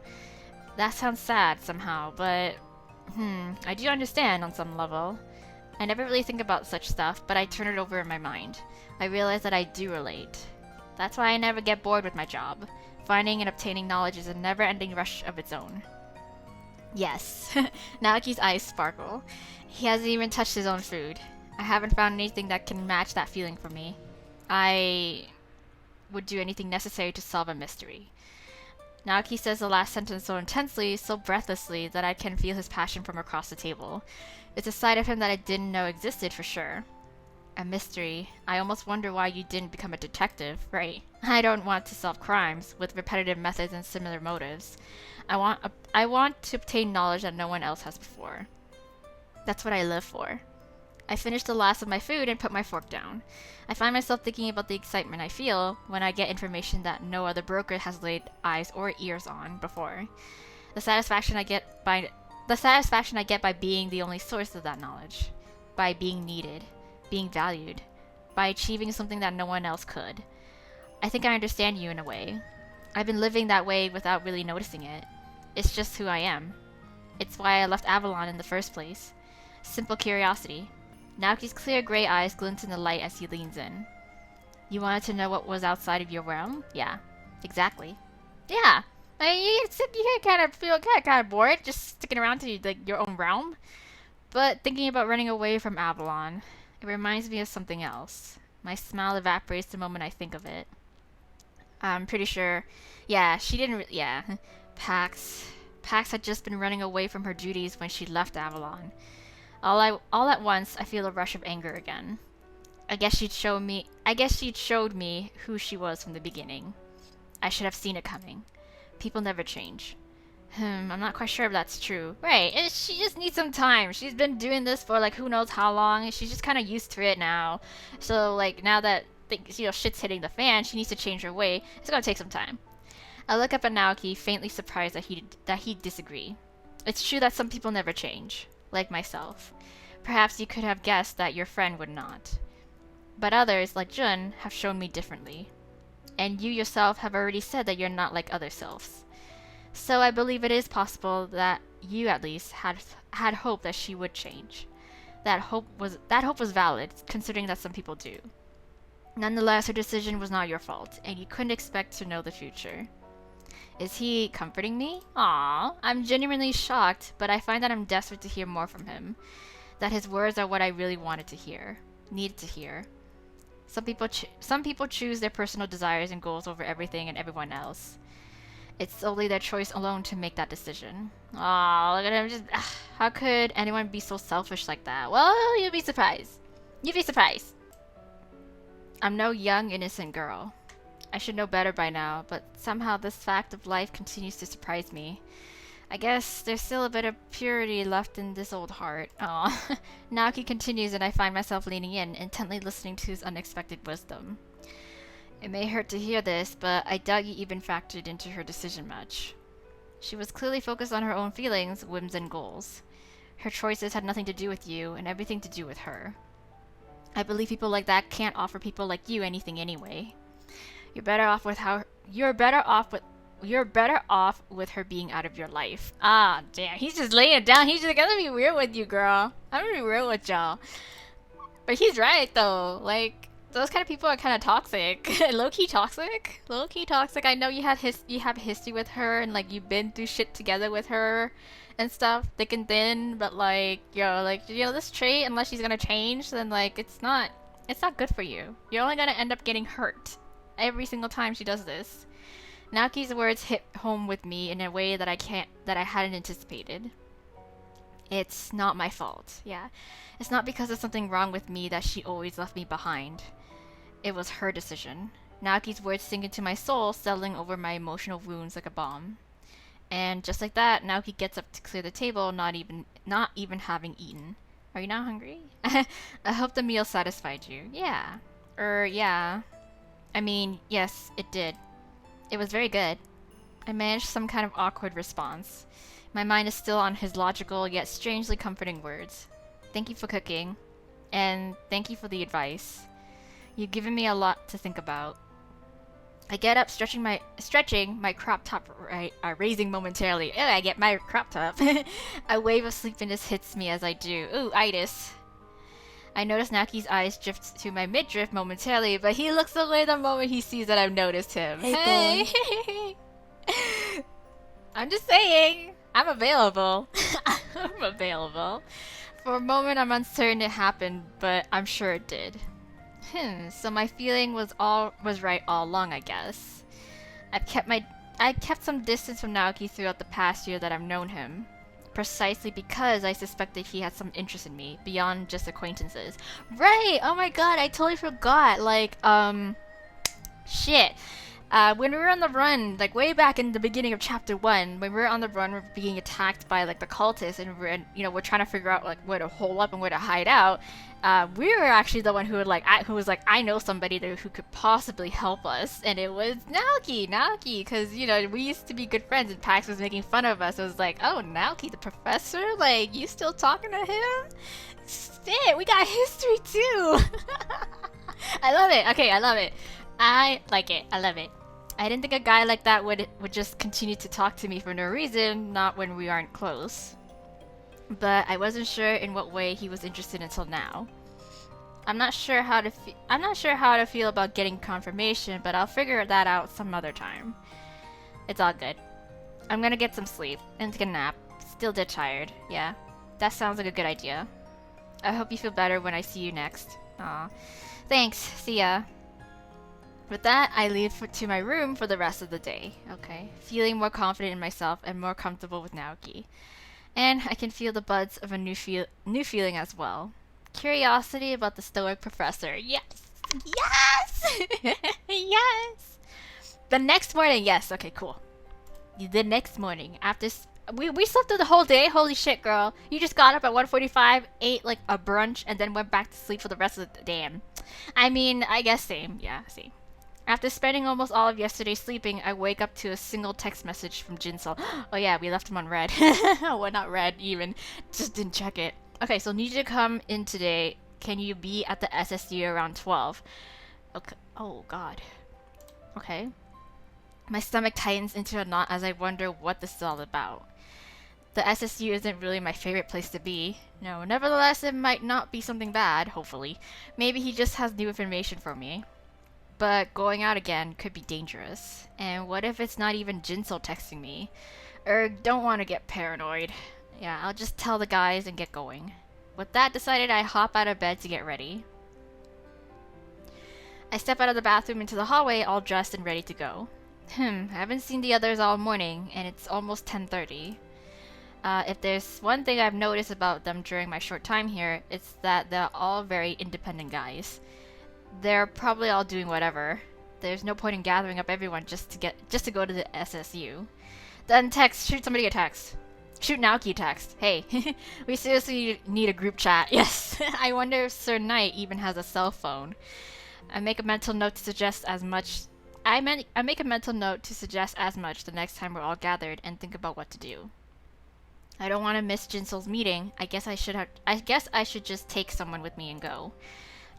That sounds sad somehow, but I do understand on some level. I never really think about such stuff, but I turn it over in my mind. I realize that I do relate. That's why I never get bored with my job. Finding and obtaining knowledge is a never-ending rush of its own. Yes. Naoki's eyes sparkle. He hasn't even touched his own food. I haven't found anything that can match that feeling for me. I would do anything necessary to solve a mystery. Naoki says the last sentence so intensely, so breathlessly, that I can feel his passion from across the table. It's a side of him that I didn't know existed for sure. A mystery. I almost wonder why you didn't become a detective, right? I don't want to solve crimes with repetitive methods and similar motives. I want to obtain knowledge that no one else has before. That's what I live for. I finish the last of my food and put my fork down. I find myself thinking about the excitement I feel when I get information that no other broker has laid eyes or ears on before. The satisfaction I get by being the only source of that knowledge, by being needed, being valued, by achieving something that no one else could. I think I understand you in a way. I've been living that way without really noticing it. It's just who I am. It's why I left Avalon in the first place. Simple curiosity. Naoki's clear gray eyes glint in the light as he leans in. You wanted to know what was outside of your realm? Yeah, exactly. Yeah, I mean, you kind of feel kind of bored just sticking around to like your own realm. But thinking about running away from Avalon, it reminds me of something else. My smile evaporates the moment I think of it. I'm pretty sure. Yeah, she didn't. Yeah, Pax had just been running away from her duties when she left Avalon. All at once, I feel a rush of anger again. I guess she'd showed me who she was from the beginning. I should have seen it coming. People never change. I'm not quite sure if that's true. Right, she just needs some time. She's been doing this for like who knows how long. She's just kind of used to it now. So like now that shit's hitting the fan, she needs to change her way. It's gonna take some time. I look up at Naoki, faintly surprised that he'd disagree. It's true that some people never change. Like myself. Perhaps you could have guessed that your friend would not. But others, like Jun, have shown me differently. And you yourself have already said that you're not like other selves. So I believe it is possible that you, at least, had hope that she would change. That hope was valid, considering that some people do. Nonetheless, her decision was not your fault, and you couldn't expect to know the future. Is he comforting me? Aww, I'm genuinely shocked, but I find that I'm desperate to hear more from him. That his words are what I really wanted to hear, needed to hear. Some people choose their personal desires and goals over everything and everyone else. It's solely their choice alone to make that decision. Aw, look at him just... How could anyone be so selfish like that? Well, you'd be surprised. You'd be surprised. I'm no young, innocent girl. I should know better by now, but somehow this fact of life continues to surprise me. I guess there's still a bit of purity left in this old heart. Aw. Naoki continues and I find myself leaning in, intently listening to his unexpected wisdom. It may hurt to hear this, but I doubt you even factored into her decision much. She was clearly focused on her own feelings, whims, and goals. Her choices had nothing to do with you, and everything to do with her. I believe people like that can't offer people like you anything anyway. You're better off with her being out of your life. Ah, damn, he's just laying it down. He's just gonna be real with you, girl. I'm gonna be real with y'all. But he's right, though. Like, those kind of people are kind of toxic. Low-key toxic? Low-key toxic. I know you have history with her, and, like, you've been through shit together with her and stuff, thick and thin, but, like, this trait, unless she's gonna change, then, like, it's not good for you. You're only gonna end up getting hurt every single time she does this. Naoki's words hit home with me in a way that I hadn't anticipated. It's not my fault. Yeah. It's not because of something wrong with me that she always left me behind. It was her decision. Naoki's words sink into my soul, settling over my emotional wounds like a bomb. And just like that, Naoki gets up to clear the table, not even having eaten. Are you not hungry? I hope the meal satisfied you. Yeah. Yeah. I mean, yes, it did. It was very good. I managed some kind of awkward response. My mind is still on his logical yet strangely comforting words. Thank you for cooking. And thank you for the advice. You've given me a lot to think about. I get up, stretching my crop top, raising momentarily. Ew, I get my crop top. A wave of sleepiness hits me as I do. Ooh, itis. I notice Naoki's eyes drift to my midriff momentarily, but he looks away the moment he sees that I've noticed him. Hey! I'm just saying. I'm available. I'm available. For a moment, I'm uncertain it happened, but I'm sure it did. So my feeling was right all along, I guess. I kept some distance from Naoki throughout the past year that I've known him. Precisely because I suspected he had some interest in me, beyond just acquaintances. Right! Oh my god, I totally forgot. Like, shit. When we were on the run, like way back in the beginning of chapter 1, when we were on the run, we're being attacked by like the cultists, and we're trying to figure out like where to hole up and where to hide out. We were actually the one who was like, I know somebody who could possibly help us, and it was Naoki, because we used to be good friends, and Pax was making fun of us. It was like, oh, Naoki, the professor, like you still talking to him? Shit, we got history too. I love it. Okay, I love it. I like it. I love it. I didn't think a guy like that would just continue to talk to me for no reason, not when we aren't close. But I wasn't sure in what way he was interested until now. I'm not sure how to feel about getting confirmation, but I'll figure that out some other time. It's all good. I'm gonna get some sleep and take a nap. Still dead tired. Yeah, that sounds like a good idea. I hope you feel better when I see you next. Aw. Thanks. See ya. With that, I leave to my room for the rest of the day. Okay. Feeling more confident in myself and more comfortable with Naoki. And I can feel the buds of a new feeling as well. Curiosity about the stoic professor. Yes! Yes! Yes! The next morning, yes. Okay, cool. The next morning, after... We slept through the whole day? Holy shit, girl. You just got up at 1:45, ate like a brunch, and then went back to sleep for the rest of the... Damn. I mean, I guess same. Yeah, same. After spending almost all of yesterday sleeping, I wake up to a single text message from Jinsel. Oh yeah, we left him on red. Well, not red even. Just didn't check it. Okay, so need you to come in today. Can you be at the SSD around 12? Okay. Oh god. Okay. My stomach tightens into a knot as I wonder what this is all about. The SSU isn't really my favorite place to be. No, nevertheless, it might not be something bad, hopefully. Maybe he just has new information for me. But going out again could be dangerous. And what if it's not even Jinsel texting me? Don't want to get paranoid. Yeah, I'll just tell the guys and get going. With that decided, I hop out of bed to get ready. I step out of the bathroom into the hallway, all dressed and ready to go. I haven't seen the others all morning, and it's almost 10:30. If there's one thing I've noticed about them during my short time here, it's that they're all very independent guys. They're probably all doing whatever. There's no point in gathering up everyone just to go to the SSU. Then shoot somebody a text. Shoot Naoki a text. Hey, we seriously need a group chat. Yes. I wonder if Sir Knight even has a cell phone. I make a mental note to suggest as much. I make a mental note to suggest as much the next time we're all gathered and think about what to do. I don't want to miss Jinsel's meeting. I guess I should just take someone with me and go.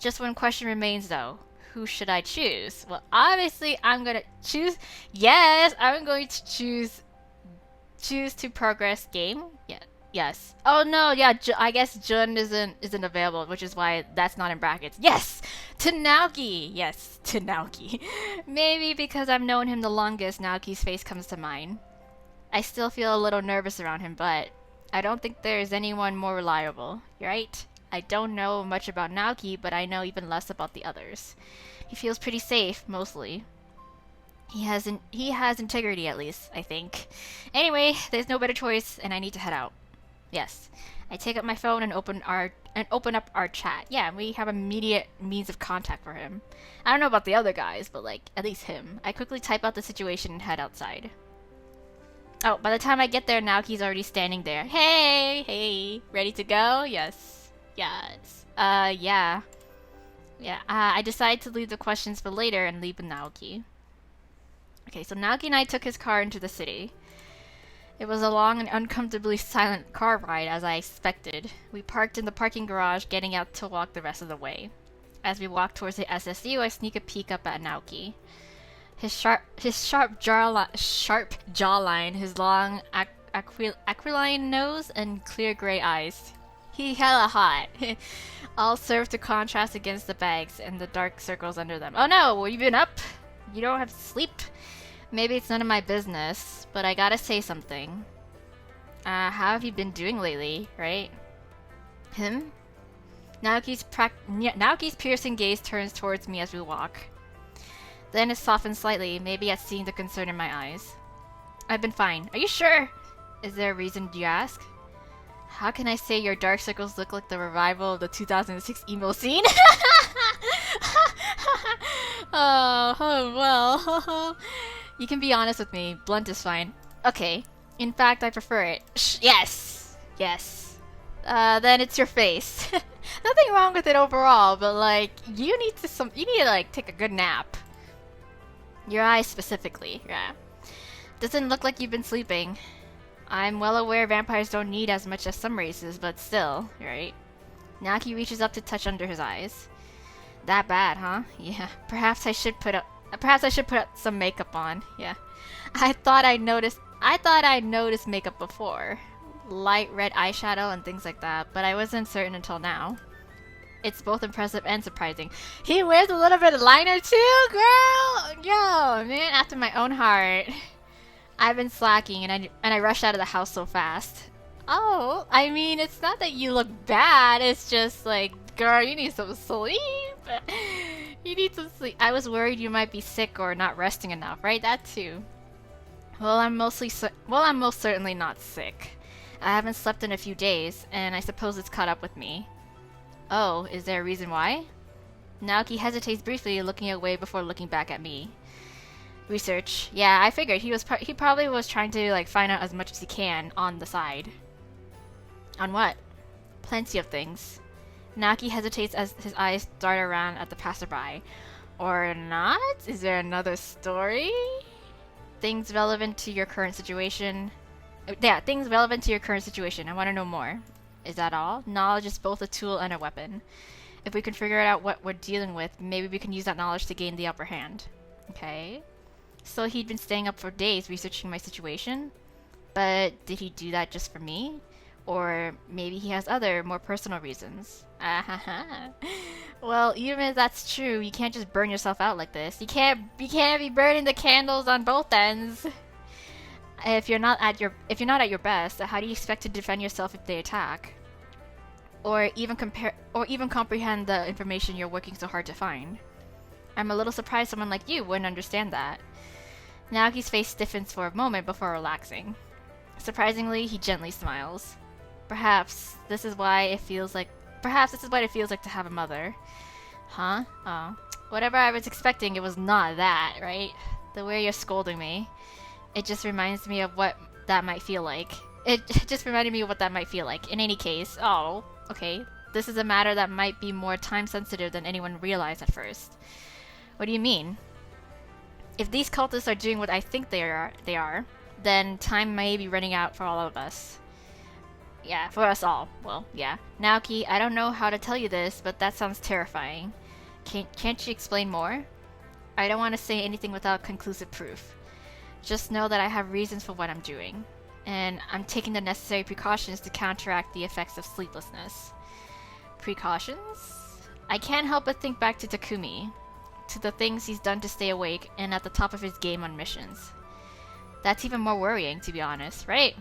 Just one question remains though. Who should I choose? Well, obviously I'm gonna choose. Yes, I'm going to choose to progress game. Yeah. Yes. Oh no, yeah, I guess Jun isn't available, which is why that's not in brackets. Yes! To Naoki! Yes, to Naoki. Maybe because I've known him the longest, Naoki's face comes to mind. I still feel a little nervous around him, but I don't think there's anyone more reliable, right? I don't know much about Naoki, but I know even less about the others. He feels pretty safe, mostly. He has integrity, at least, I think. Anyway, there's no better choice, and I need to head out. Yes. I take up my phone and open up our chat. Yeah, we have immediate means of contact for him. I don't know about the other guys, but like, at least him. I quickly type out the situation and head outside. Oh, by the time I get there, Naoki's already standing there. Hey! Ready to go? Yes. Yes. Yeah. Yeah, I decided to leave the questions for later and leave with Naoki. Okay, so Naoki and I took his car into the city. It was a long and uncomfortably silent car ride, as I expected. We parked in the parking garage, getting out to walk the rest of the way. As we walked towards the SSU, I sneak a peek up at Naoki. His sharp jawline, his long aquiline nose, and clear gray eyes. He hella hot. All serve to contrast against the bags and the dark circles under them. Oh no, you been up? You don't have to sleep? Maybe it's none of my business, but I gotta say something. How have you been doing lately, right? Him? Naoki's piercing gaze turns towards me as we walk. Then it softens slightly, maybe at seeing the concern in my eyes. I've been fine. Are you sure? Is there a reason you ask? How can I say your dark circles look like the revival of the 2006 emo scene? Oh, well. You can be honest with me. Blunt is fine. Okay. In fact, I prefer it. Yes! Yes. Then it's your face. Nothing wrong with it overall, but like, you need to like take a good nap. Your eyes specifically, yeah. Doesn't look like you've been sleeping. I'm well aware vampires don't need as much as some races, but still, right? Naoki reaches up to touch under his eyes. That bad, huh? Yeah. Perhaps I should put some makeup on. Yeah. I thought I noticed makeup before. Light red eyeshadow and things like that, but I wasn't certain until now. It's both impressive and surprising. He wears a little bit of liner too, girl! Yo, man, after my own heart. I've been slacking and I rushed out of the house so fast. Oh, I mean, it's not that you look bad, it's just like, girl, you need some sleep. You need some sleep. I was worried you might be sick or not resting enough, right? That too. Well, I'm most certainly not sick. I haven't slept in a few days, and I suppose it's caught up with me. Oh, is there a reason why? Naoki hesitates briefly, looking away before looking back at me. Research. Yeah, I figured he probably was trying to like find out as much as he can on the side. On what? Plenty of things. Naoki hesitates as his eyes dart around at the passerby. Or not? Is there another story? Things relevant to your current situation. Yeah, things relevant to your current situation. I want to know more. Is that all? Knowledge is both a tool and a weapon. If we can figure out what we're dealing with, maybe we can use that knowledge to gain the upper hand. Okay. So he'd been staying up for days researching my situation? But did he do that just for me? Or maybe he has other, more personal reasons. Ahaha. Well, even if that's true, you can't just burn yourself out like this. You can't be burning the candles on both ends. If you're not at your best, how do you expect to defend yourself if they attack? Or even comprehend the information you're working so hard to find? I'm a little surprised someone like you wouldn't understand that. Naoki's face stiffens for a moment before relaxing. Surprisingly, he gently smiles. Perhaps this is what it feels like to have a mother. Huh? Oh. Whatever I was expecting, it was not that, right? The way you're scolding me. It just reminds me of what that might feel like. It just reminded me of what that might feel like. In any case, oh, okay. This is a matter that might be more time sensitive than anyone realized at first. What do you mean? If these cultists are doing what I think they are, then time may be running out for all of us. Yeah, for us all. Well, yeah. Naoki, I don't know how to tell you this, but that sounds terrifying. Can't you explain more? I don't want to say anything without conclusive proof. Just know that I have reasons for what I'm doing, and I'm taking the necessary precautions to counteract the effects of sleeplessness. Precautions? I can't help but think back to Takumi, to the things he's done to stay awake and at the top of his game on missions. That's even more worrying, to be honest, right?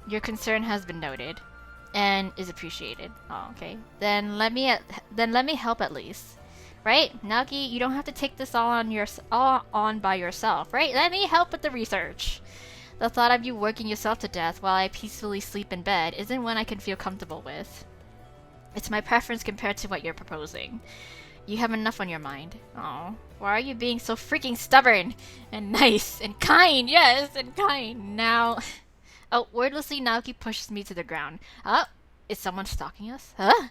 Your concern has been noted, and is appreciated. Oh, okay. Then let me help at least. Right? Naoki, you don't have to take this all on by yourself, right? Let me help with the research. The thought of you working yourself to death while I peacefully sleep in bed isn't one I can feel comfortable with. It's my preference compared to what you're proposing. You have enough on your mind. Oh, why are you being so freaking stubborn? And nice, and kind, yes, and kind. Now... Oh, wordlessly, Naoki pushes me to the ground. Is someone stalking us? Huh?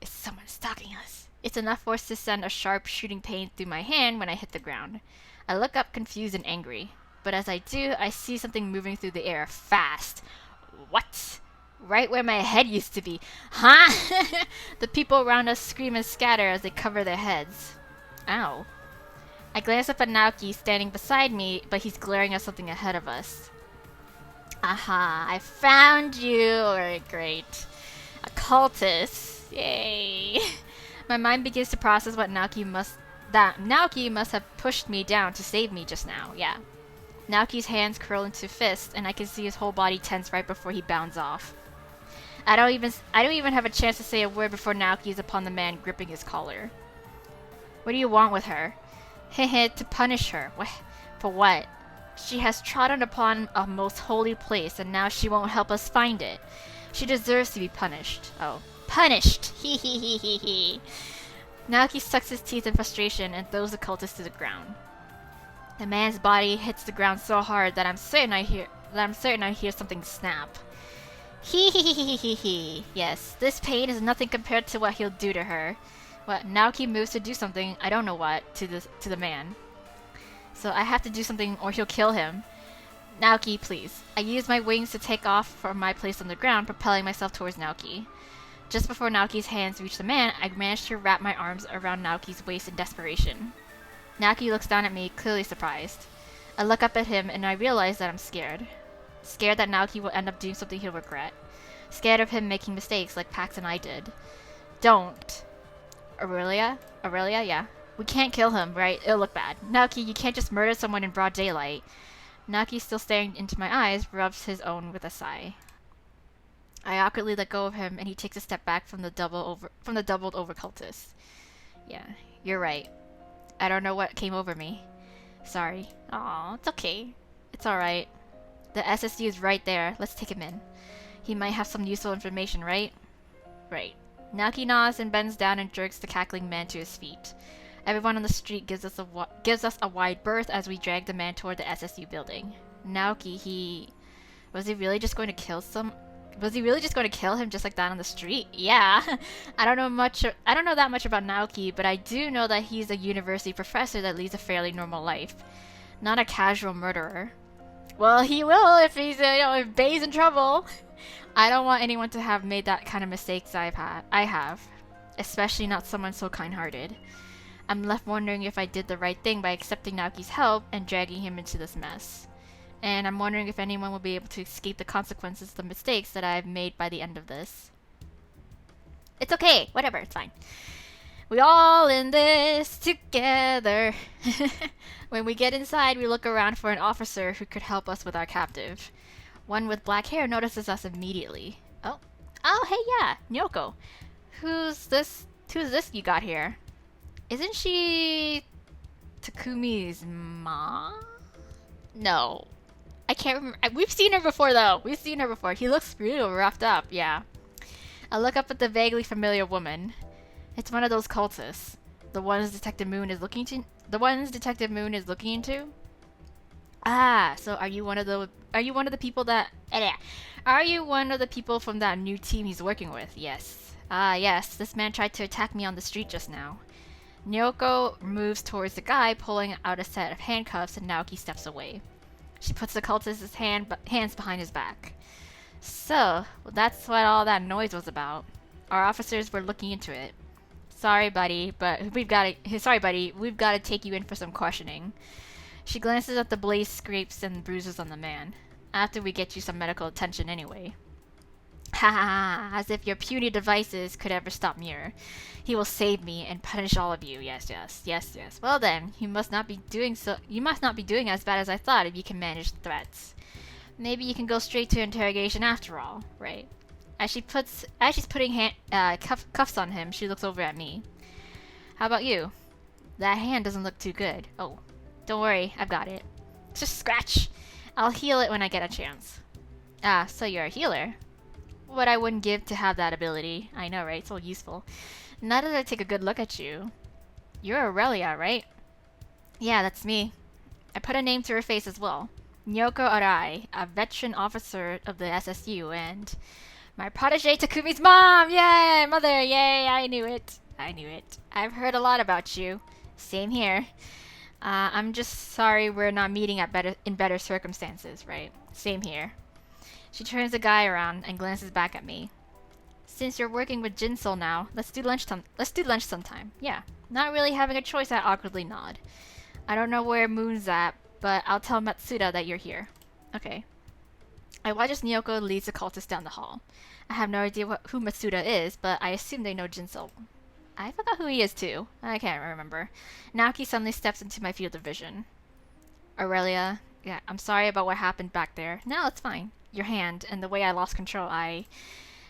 Is someone stalking us? It's enough force to send a sharp shooting pain through my hand when I hit the ground. I look up confused and angry. But as I do, I see something moving through the air, fast. What? Right where my head used to be. Huh? The people around us scream and scatter as they cover their heads. Ow. I glance up at Naoki standing beside me, but he's glaring at something ahead of us. Aha, I found you! Alright, great. A cultist. Yay. My mind begins to process what Naoki must have pushed me down to save me just now. Yeah. Naoki's hands curl into fists, and I can see his whole body tense right before he bounds off. I don't even have a chance to say a word before Naoki is upon the man gripping his collar. What do you want with her? Hehe, to punish her. For what? She has trodden upon a most holy place, and now she won't help us find it. She deserves to be punished. Oh, punished! Hee hee hee hee hee. Naoki sucks his teeth in frustration and throws the cultist to the ground. The man's body hits the ground so hard that I'm certain I hear something snap. Hee hee hee hee hee hee. Yes, this pain is nothing compared to what he'll do to her. What? Naoki moves to do something, I don't know what, to the man. So I have to do something or he'll kill him. Naoki, please. I use my wings to take off from my place on the ground, propelling myself towards Naoki. Just before Naoki's hands reach the man, I manage to wrap my arms around Naoki's waist in desperation. Naoki looks down at me, clearly surprised. I look up at him and I realize that I'm scared. Scared that Naoki will end up doing something he'll regret. Scared of him making mistakes like Pax and I did. Don't. Aurelia? Aurelia, yeah. We can't kill him, right? It'll look bad. Naoki, you can't just murder someone in broad daylight. Naoki, still staring into my eyes, rubs his own with a sigh. I awkwardly let go of him, and he takes a step back from the doubled over cultist. Yeah, you're right. I don't know what came over me. Sorry. Aw, it's okay. It's alright. The SSU is right there. Let's take him in. He might have some useful information, right? Right. Naoki nods and bends down and jerks the cackling man to his feet. Everyone on the street gives us a wide berth as we drag the man toward the SSU building. Naoki, was he really just going to kill him just like that on the street? Yeah. I don't know that much about Naoki, but I do know that he's a university professor that leads a fairly normal life. Not a casual murderer. Well, he will if if Bay's in trouble. I don't want anyone to have made that kind of mistakes I have. Especially not someone so kind-hearted. I'm left wondering if I did the right thing by accepting Naoki's help and dragging him into this mess. and I'm wondering if anyone will be able to escape the consequences of the mistakes that I've made by the end of this. It's okay, whatever, it's fine. We all in this together. When we get inside, we look around for an officer who could help us with our captive. One with black hair notices us immediately. Oh, hey, yeah, Nyoko. Who's this you got here? Isn't she Takumi's mom? No. I can't remember. We've seen her before, though. We've seen her before. He looks real roughed up, yeah. I look up at the vaguely familiar woman. It's one of those cultists. The ones Detective Moon is looking into? Ah, so are you one of the people from that new team he's working with? Yes. Ah, yes. This man tried to attack me on the street just now. Nyoko moves towards the guy, pulling out a set of handcuffs, and Naoki steps away. She puts the cultist's hands behind his back. So, that's what all that noise was about. Our officers were looking into it. Sorry, buddy, we've got to take you in for some questioning. She glances at the blaze scrapes and bruises on the man. After we get you some medical attention anyway. Ha ha ha, as if your puny devices could ever stop Muir. He will save me and punish all of you. Yes. Well then, you must not be doing as bad as I thought if you can manage the threats. Maybe you can go straight to interrogation after all, right? As she's putting cuffs on him, she looks over at me. How about you? That hand doesn't look too good. Oh, don't worry, I've got it. It's just a scratch. I'll heal it when I get a chance. Ah, so you're a healer. What I wouldn't give to have that ability. I know, right? So useful. Now that I take a good look at you. You're Aurelia, right? Yeah, that's me. I put a name to her face as well. Nyoko Arai, a veteran officer of the SSU, and my protege Takumi's mom! Yay! Mother! Yay! I knew it. I've heard a lot about you. Same here. I'm just sorry we're not meeting in better circumstances, right? Same here. She turns the guy around and glances back at me. Since you're working with Jinsol now, let's do lunch sometime. Yeah. Not really having a choice, I awkwardly nod. I don't know where Moon's at, but I'll tell Matsuda that you're here. Okay. I watch as Nyoko leads the cultist down the hall. I have no idea who Matsuda is, but I assume they know Jinsol. I forgot who he is too. I can't remember. Naoki suddenly steps into my field of vision. Aurelia, yeah, I'm sorry about what happened back there. No, it's fine. Your hand and the way I lost control,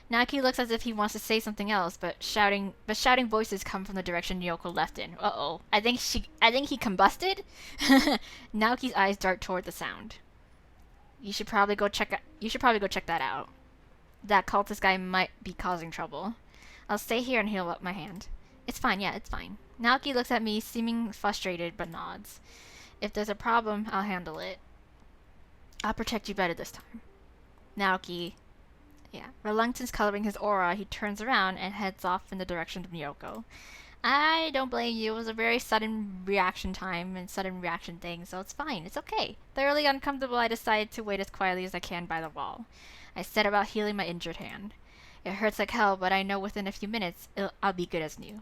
Naoki looks as if he wants to say something else, but shouting voices come from the direction Nyoko left in. Uh-oh. I think he combusted? Naoki's eyes dart toward the sound. You should probably go check that out. That cultist guy might be causing trouble. I'll stay here and heal up my hand. It's fine, yeah, it's fine. Naoki looks at me, seeming frustrated, but nods. If there's a problem, I'll handle it. I'll protect you better this time. Naoki, yeah, reluctance coloring his aura, he turns around and heads off in the direction of Nyoko. I don't blame you. It was a very sudden reaction time and sudden reaction thing, so it's fine. It's okay. Thoroughly uncomfortable, I decided to wait as quietly as I can by the wall. I set about healing my injured hand. It hurts like hell, but I know within a few minutes I'll be good as new.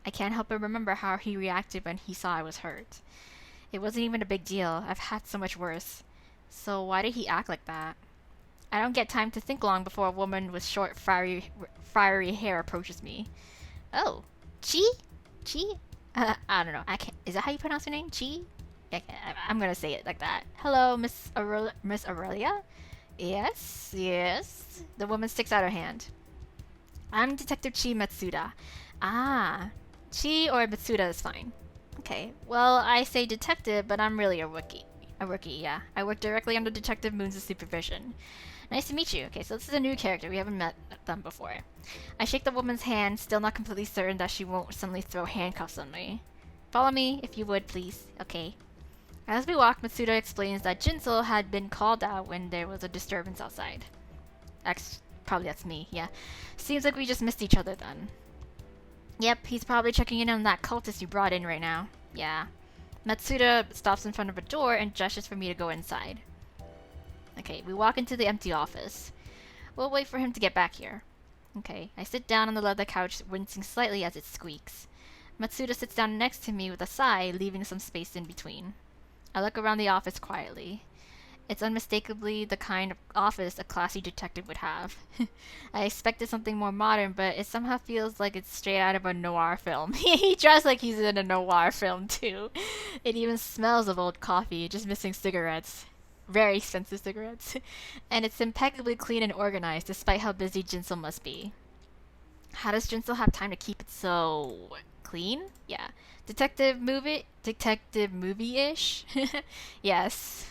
I can't help but remember how he reacted when he saw I was hurt. It wasn't even a big deal. I've had so much worse. So why did he act like that? I don't get time to think long before a woman with short, fiery hair approaches me. Oh, Chi? I don't know. I can't. Is that how you pronounce your name? Chi? I'm gonna say it like that. Hello, Miss Aurelia? Yes. The woman sticks out her hand. I'm Detective Chi Matsuda. Ah, Chi or Matsuda is fine. Okay, well, I say detective, but I'm really a rookie. Yeah. I work directly under Detective Moon's supervision. Nice to meet you. Okay, so this is a new character. We haven't met them before. I shake the woman's hand, still not completely certain that she won't suddenly throw handcuffs on me. Follow me, if you would, please. Okay. As we walk, Matsuda explains that Jinsol had been called out when there was a disturbance outside. Probably that's me, yeah. Seems like we just missed each other then. Yep, he's probably checking in on that cultist you brought in right now. Yeah. Matsuda stops in front of a door and gestures for me to go inside. Okay, we walk into the empty office. We'll wait for him to get back here. Okay, I sit down on the leather couch, wincing slightly as it squeaks. Matsuda sits down next to me with a sigh, leaving some space in between. I look around the office quietly. It's unmistakably the kind of office a classy detective would have. I expected something more modern, but it somehow feels like it's straight out of a noir film. He dressed like he's in a noir film, too. It even smells of old coffee, just missing cigarettes. Very expensive cigarettes. And it's impeccably clean and organized, despite how busy Jinsel must be. How does Jinsel have time to keep it so clean? Yeah. Detective movie-ish? Yes.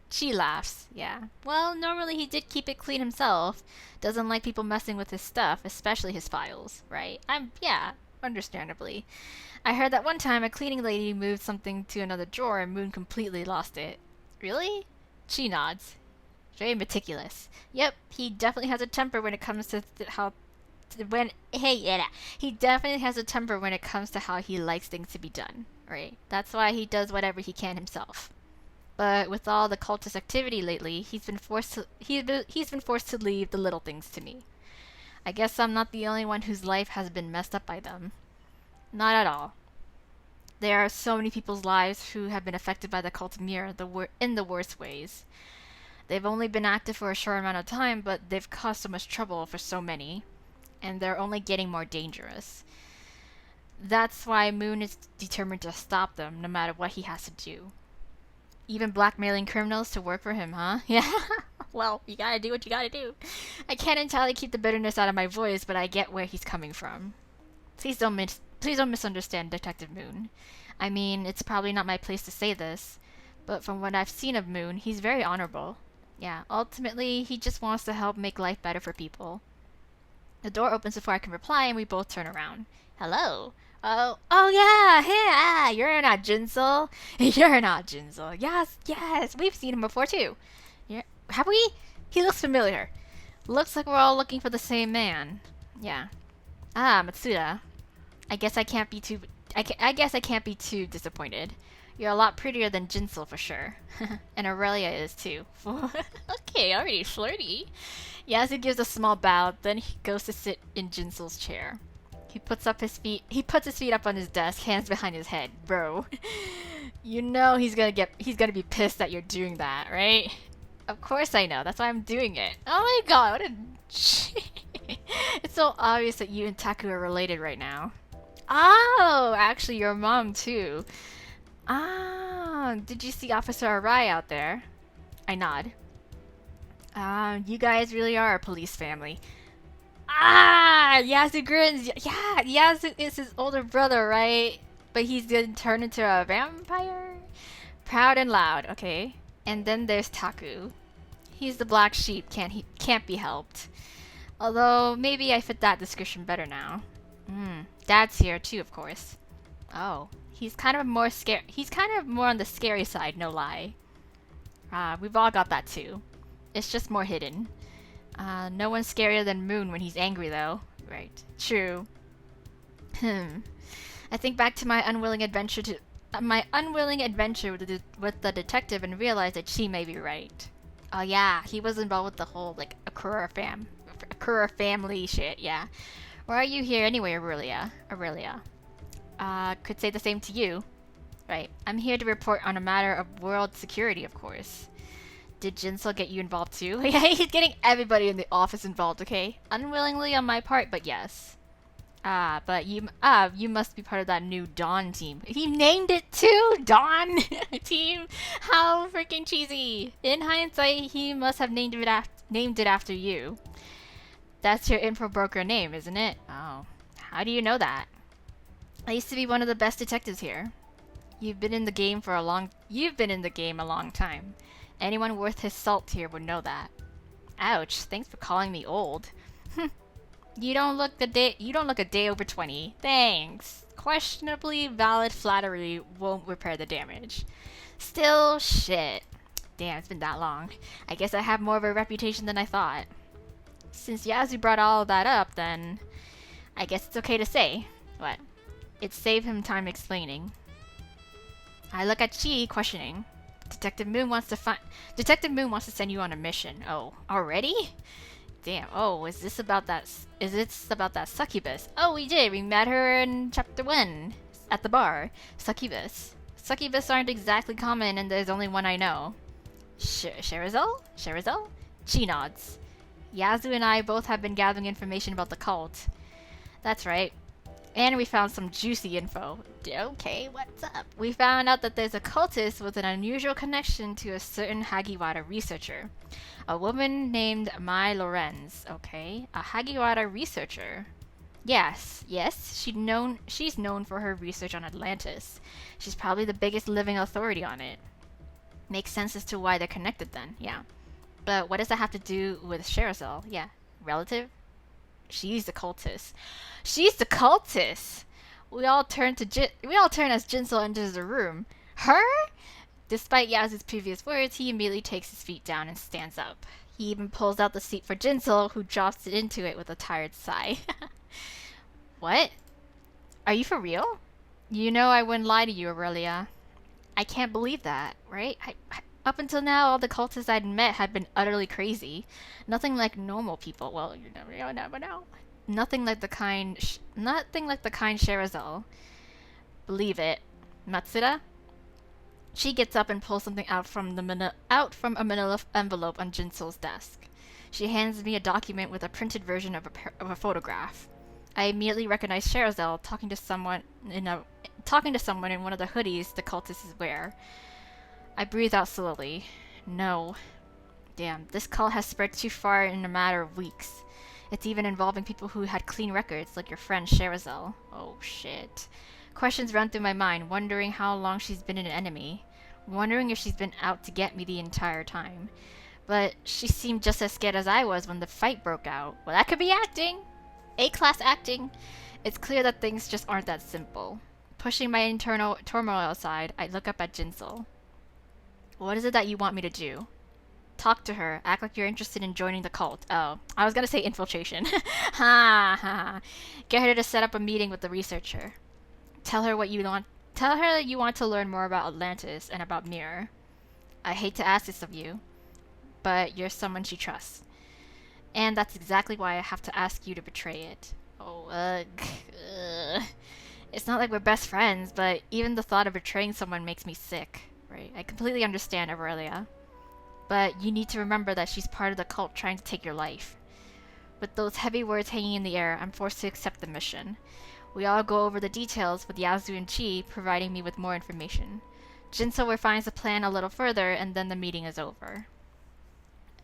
She laughs. Yeah. Well, normally he did keep it clean himself. Doesn't like people messing with his stuff, especially his files, right? Yeah, understandably. I heard that one time a cleaning lady moved something to another drawer and Moon completely lost it. Really? She nods. Very meticulous. Yep, he definitely has a temper when it comes to he definitely has a temper when it comes to how he likes things to be done, right? That's why he does whatever he can himself. But with all the cultist activity lately, he's been forced to leave the little things to me. I guess I'm not the only one whose life has been messed up by them. Not at all. There are so many people's lives who have been affected by the Cult of Muir in the worst ways. They've only been active for a short amount of time, but they've caused so much trouble for so many, and they're only getting more dangerous. That's why Moon is determined to stop them, no matter what he has to do. Even blackmailing criminals to work for him, huh? Yeah. Well, you gotta do what you gotta do. I can't entirely keep the bitterness out of my voice, but I get where he's coming from. Please don't misunderstand Detective Moon. I mean, it's probably not my place to say this, but from what I've seen of Moon, he's very honorable. Yeah, ultimately, he just wants to help make life better for people. The door opens before I can reply, and we both turn around. Hello. Oh yeah, hey, you're not Jinsel. You're not Jinsel. Yes, we've seen him before too. Yeah, have we? He looks familiar. Looks like we're all looking for the same man. Yeah. Matsuda. I guess I can't be too disappointed. You're a lot prettier than Jinsel for sure. And Aurelia is too. Okay, already flirty. Yasu gives a small bow, then he goes to sit in Jinsel's chair. He puts his feet up on his desk, hands behind his head. Bro. You know he's gonna be pissed that you're doing that, right? Of course I know, that's why I'm doing it. Oh my god, what a it's so obvious that you and Taku are related right now. Oh, actually your mom too. Did you see Officer Arai out there? I nod. You guys really are a police family. Yasu grins. Yeah, Yasu is his older brother, right? But he's gonna turn into a vampire? Proud and loud, okay. And then there's Taku. He's the black sheep, can't be helped. Although, maybe I fit that description better now. Dad's here too, of course. Oh, he's kind of more on the scary side, no lie. We've all got that too. It's just more hidden. No one's scarier than Moon when he's angry, though. Right. True. I think back to my unwilling adventure with the detective and realized that she may be right. Oh yeah, he was involved with the whole Akura family shit. Yeah. Why are you here anyway, Aurelia? Could say the same to you. Right. I'm here to report on a matter of world security, of course. Did Jinsel get you involved too? Yeah, he's getting everybody in the office involved, okay? Unwillingly on my part, but yes. But you must be part of that new Dawn team. He named it too? Dawn team? How freaking cheesy. In hindsight, he must have named it after you. That's your info broker name, isn't it? Oh. How do you know that? I used to be one of the best detectives here. You've been in the game a long time. Anyone worth his salt here would know that. Ouch, thanks for calling me old. You don't look a day over 20. Thanks. Questionably valid flattery won't repair the damage. Still, shit. Damn, it's been that long. I guess I have more of a reputation than I thought. Since Yasu brought all of that up, then I guess it's okay to say. What? It saved him time explaining. I look at Chi, questioning. Detective Moon wants to send you on a mission. Oh, already? Damn. Oh, is this about that succubus? Oh, we did. We met her in chapter 1 at the bar. Succubus. Succubus aren't exactly common, and there's only one I know. Sherizel? Sherizel? She nods. Yazoo and I both have been gathering information about the cult. That's right. And we found some juicy info. Okay, what's up? We found out that there's a cultist with an unusual connection to a certain Hagiwara researcher. A woman named Mai Lorenz. Okay, a Hagiwara researcher. Yes, she's known for her research on Atlantis. She's probably the biggest living authority on it. Makes sense as to why they're connected then, yeah. But what does that have to do with Sherizel? Yeah, relative? She's the cultist. She's the cultist! We all turn as Jinsel enters the room. Her? Despite Yaz's previous words, he immediately takes his feet down and stands up. He even pulls out the seat for Jinsel, who drops it into it with a tired sigh. What? Are you for real? You know I wouldn't lie to you, Aurelia. I can't believe that, right? Up until now, all the cultists I'd met had been utterly crazy. Nothing like normal people. Well, you never know. Nothing like the kind Sherizel. Believe it. Matsuda? She gets up and pulls something out from a manila envelope on Jinsel's desk. She hands me a document with a printed version of a photograph. I immediately recognize Sherizel talking to someone in one of the hoodies the cultists wear. I breathe out slowly. No. Damn, this cult has spread too far in a matter of weeks. It's even involving people who had clean records, like your friend Sherizel. Oh shit. Questions run through my mind, wondering how long she's been an enemy. Wondering if she's been out to get me the entire time. But she seemed just as scared as I was when the fight broke out. Well, that could be acting! A-class acting! It's clear that things just aren't that simple. Pushing my internal turmoil aside, I look up at Jinsel. What is it that you want me to do? Talk to her. Act like you're interested in joining the cult. Oh, I was gonna say infiltration. Ha ha. Get her to set up a meeting with the researcher. Tell her that you want to learn more about Atlantis and about Muir. I hate to ask this of you, but you're someone she trusts. And that's exactly why I have to ask you to betray it. Oh, ugh. It's not like we're best friends, but even the thought of betraying someone makes me sick. Right? I completely understand, Aurelia. But you need to remember that she's part of the cult trying to take your life. With those heavy words hanging in the air, I'm forced to accept the mission. We all go over the details, with Yazoo and Chi providing me with more information. Jinsel refines the plan a little further, and then the meeting is over.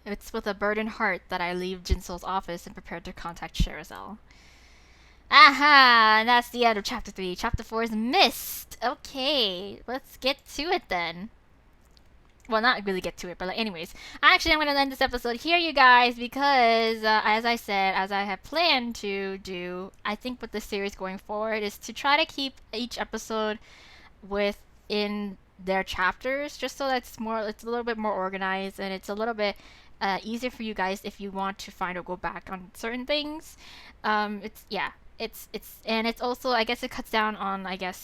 It's with a burdened heart that I leave Jinsel's office and prepare to contact Sherizel. Aha! And that's the end of Chapter 3. Chapter 4 is missed! Okay, let's get to it then. Well, not really get to it, but anyways. Actually, I'm going to end this episode here, you guys, because, as I said, as I have planned to do, I think with this series going forward is to try to keep each episode within their chapters, just so that it's a little bit more organized, and it's a little bit easier for you guys if you want to find or go back on certain things. It's also, I guess it cuts down on, I guess,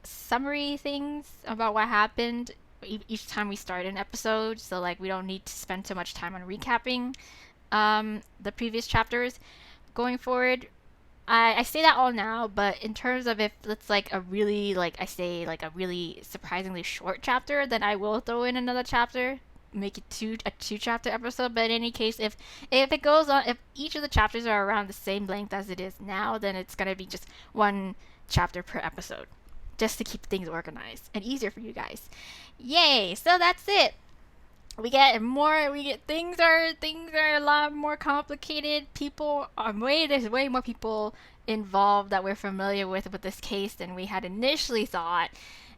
summary things about what happened each time we start an episode, so like we don't need to spend so much time on recapping the previous chapters going forward. I say that all now, but in terms of if it's like a really, like I say, like a really surprisingly short chapter, then I will throw in another chapter, make it a two chapter episode. But in any case, if it goes on, if each of the chapters are around the same length as it is now, then it's gonna be just one chapter per episode, just to keep things organized and easier for you guys. Yay! So that's it. Things are a lot more complicated. There's way more people involved that we're familiar with this case than we had initially thought.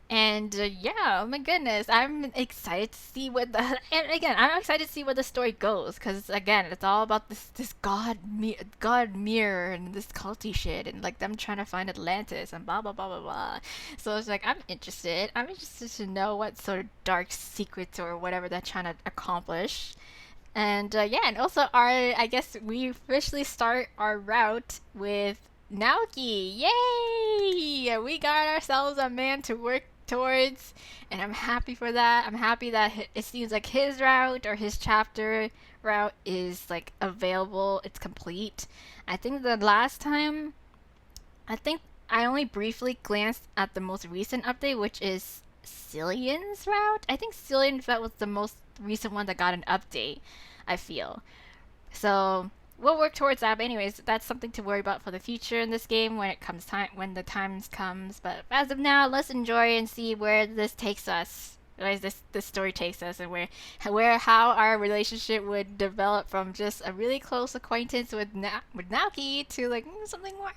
And yeah, oh my goodness, I'm excited to see I'm excited to see where the story goes, because again, it's all about this god mirror and this culty shit, and like them trying to find Atlantis and blah blah blah blah blah. So it's like I'm interested to know what sort of dark secrets or whatever they're trying to accomplish. And and also I guess we officially start our route with Naoki. Yay! We got ourselves a man to work towards, and I'm happy for that. I'm happy that it seems like his route or his chapter route is like available. It's complete. I think the last time, I only briefly glanced at the most recent update, which is Cillian's route. I think Cillian's route was the most recent one that got an update, I feel. So we'll work towards that. But anyways, that's something to worry about for the future in this game when the times comes. But as of now, let's enjoy and see where this takes us. Where this story takes us, and where how our relationship would develop from just a really close acquaintance with Naoki to like something more.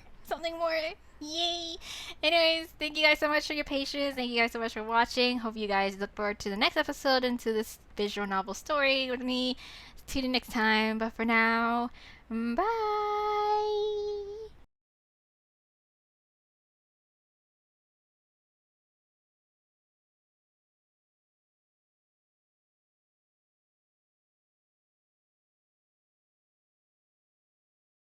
Yay! Anyways, thank you guys so much for your patience. Thank you guys so much for watching. Hope you guys look forward to the next episode and to this visual novel story with me. Tune in next time. But for now, bye!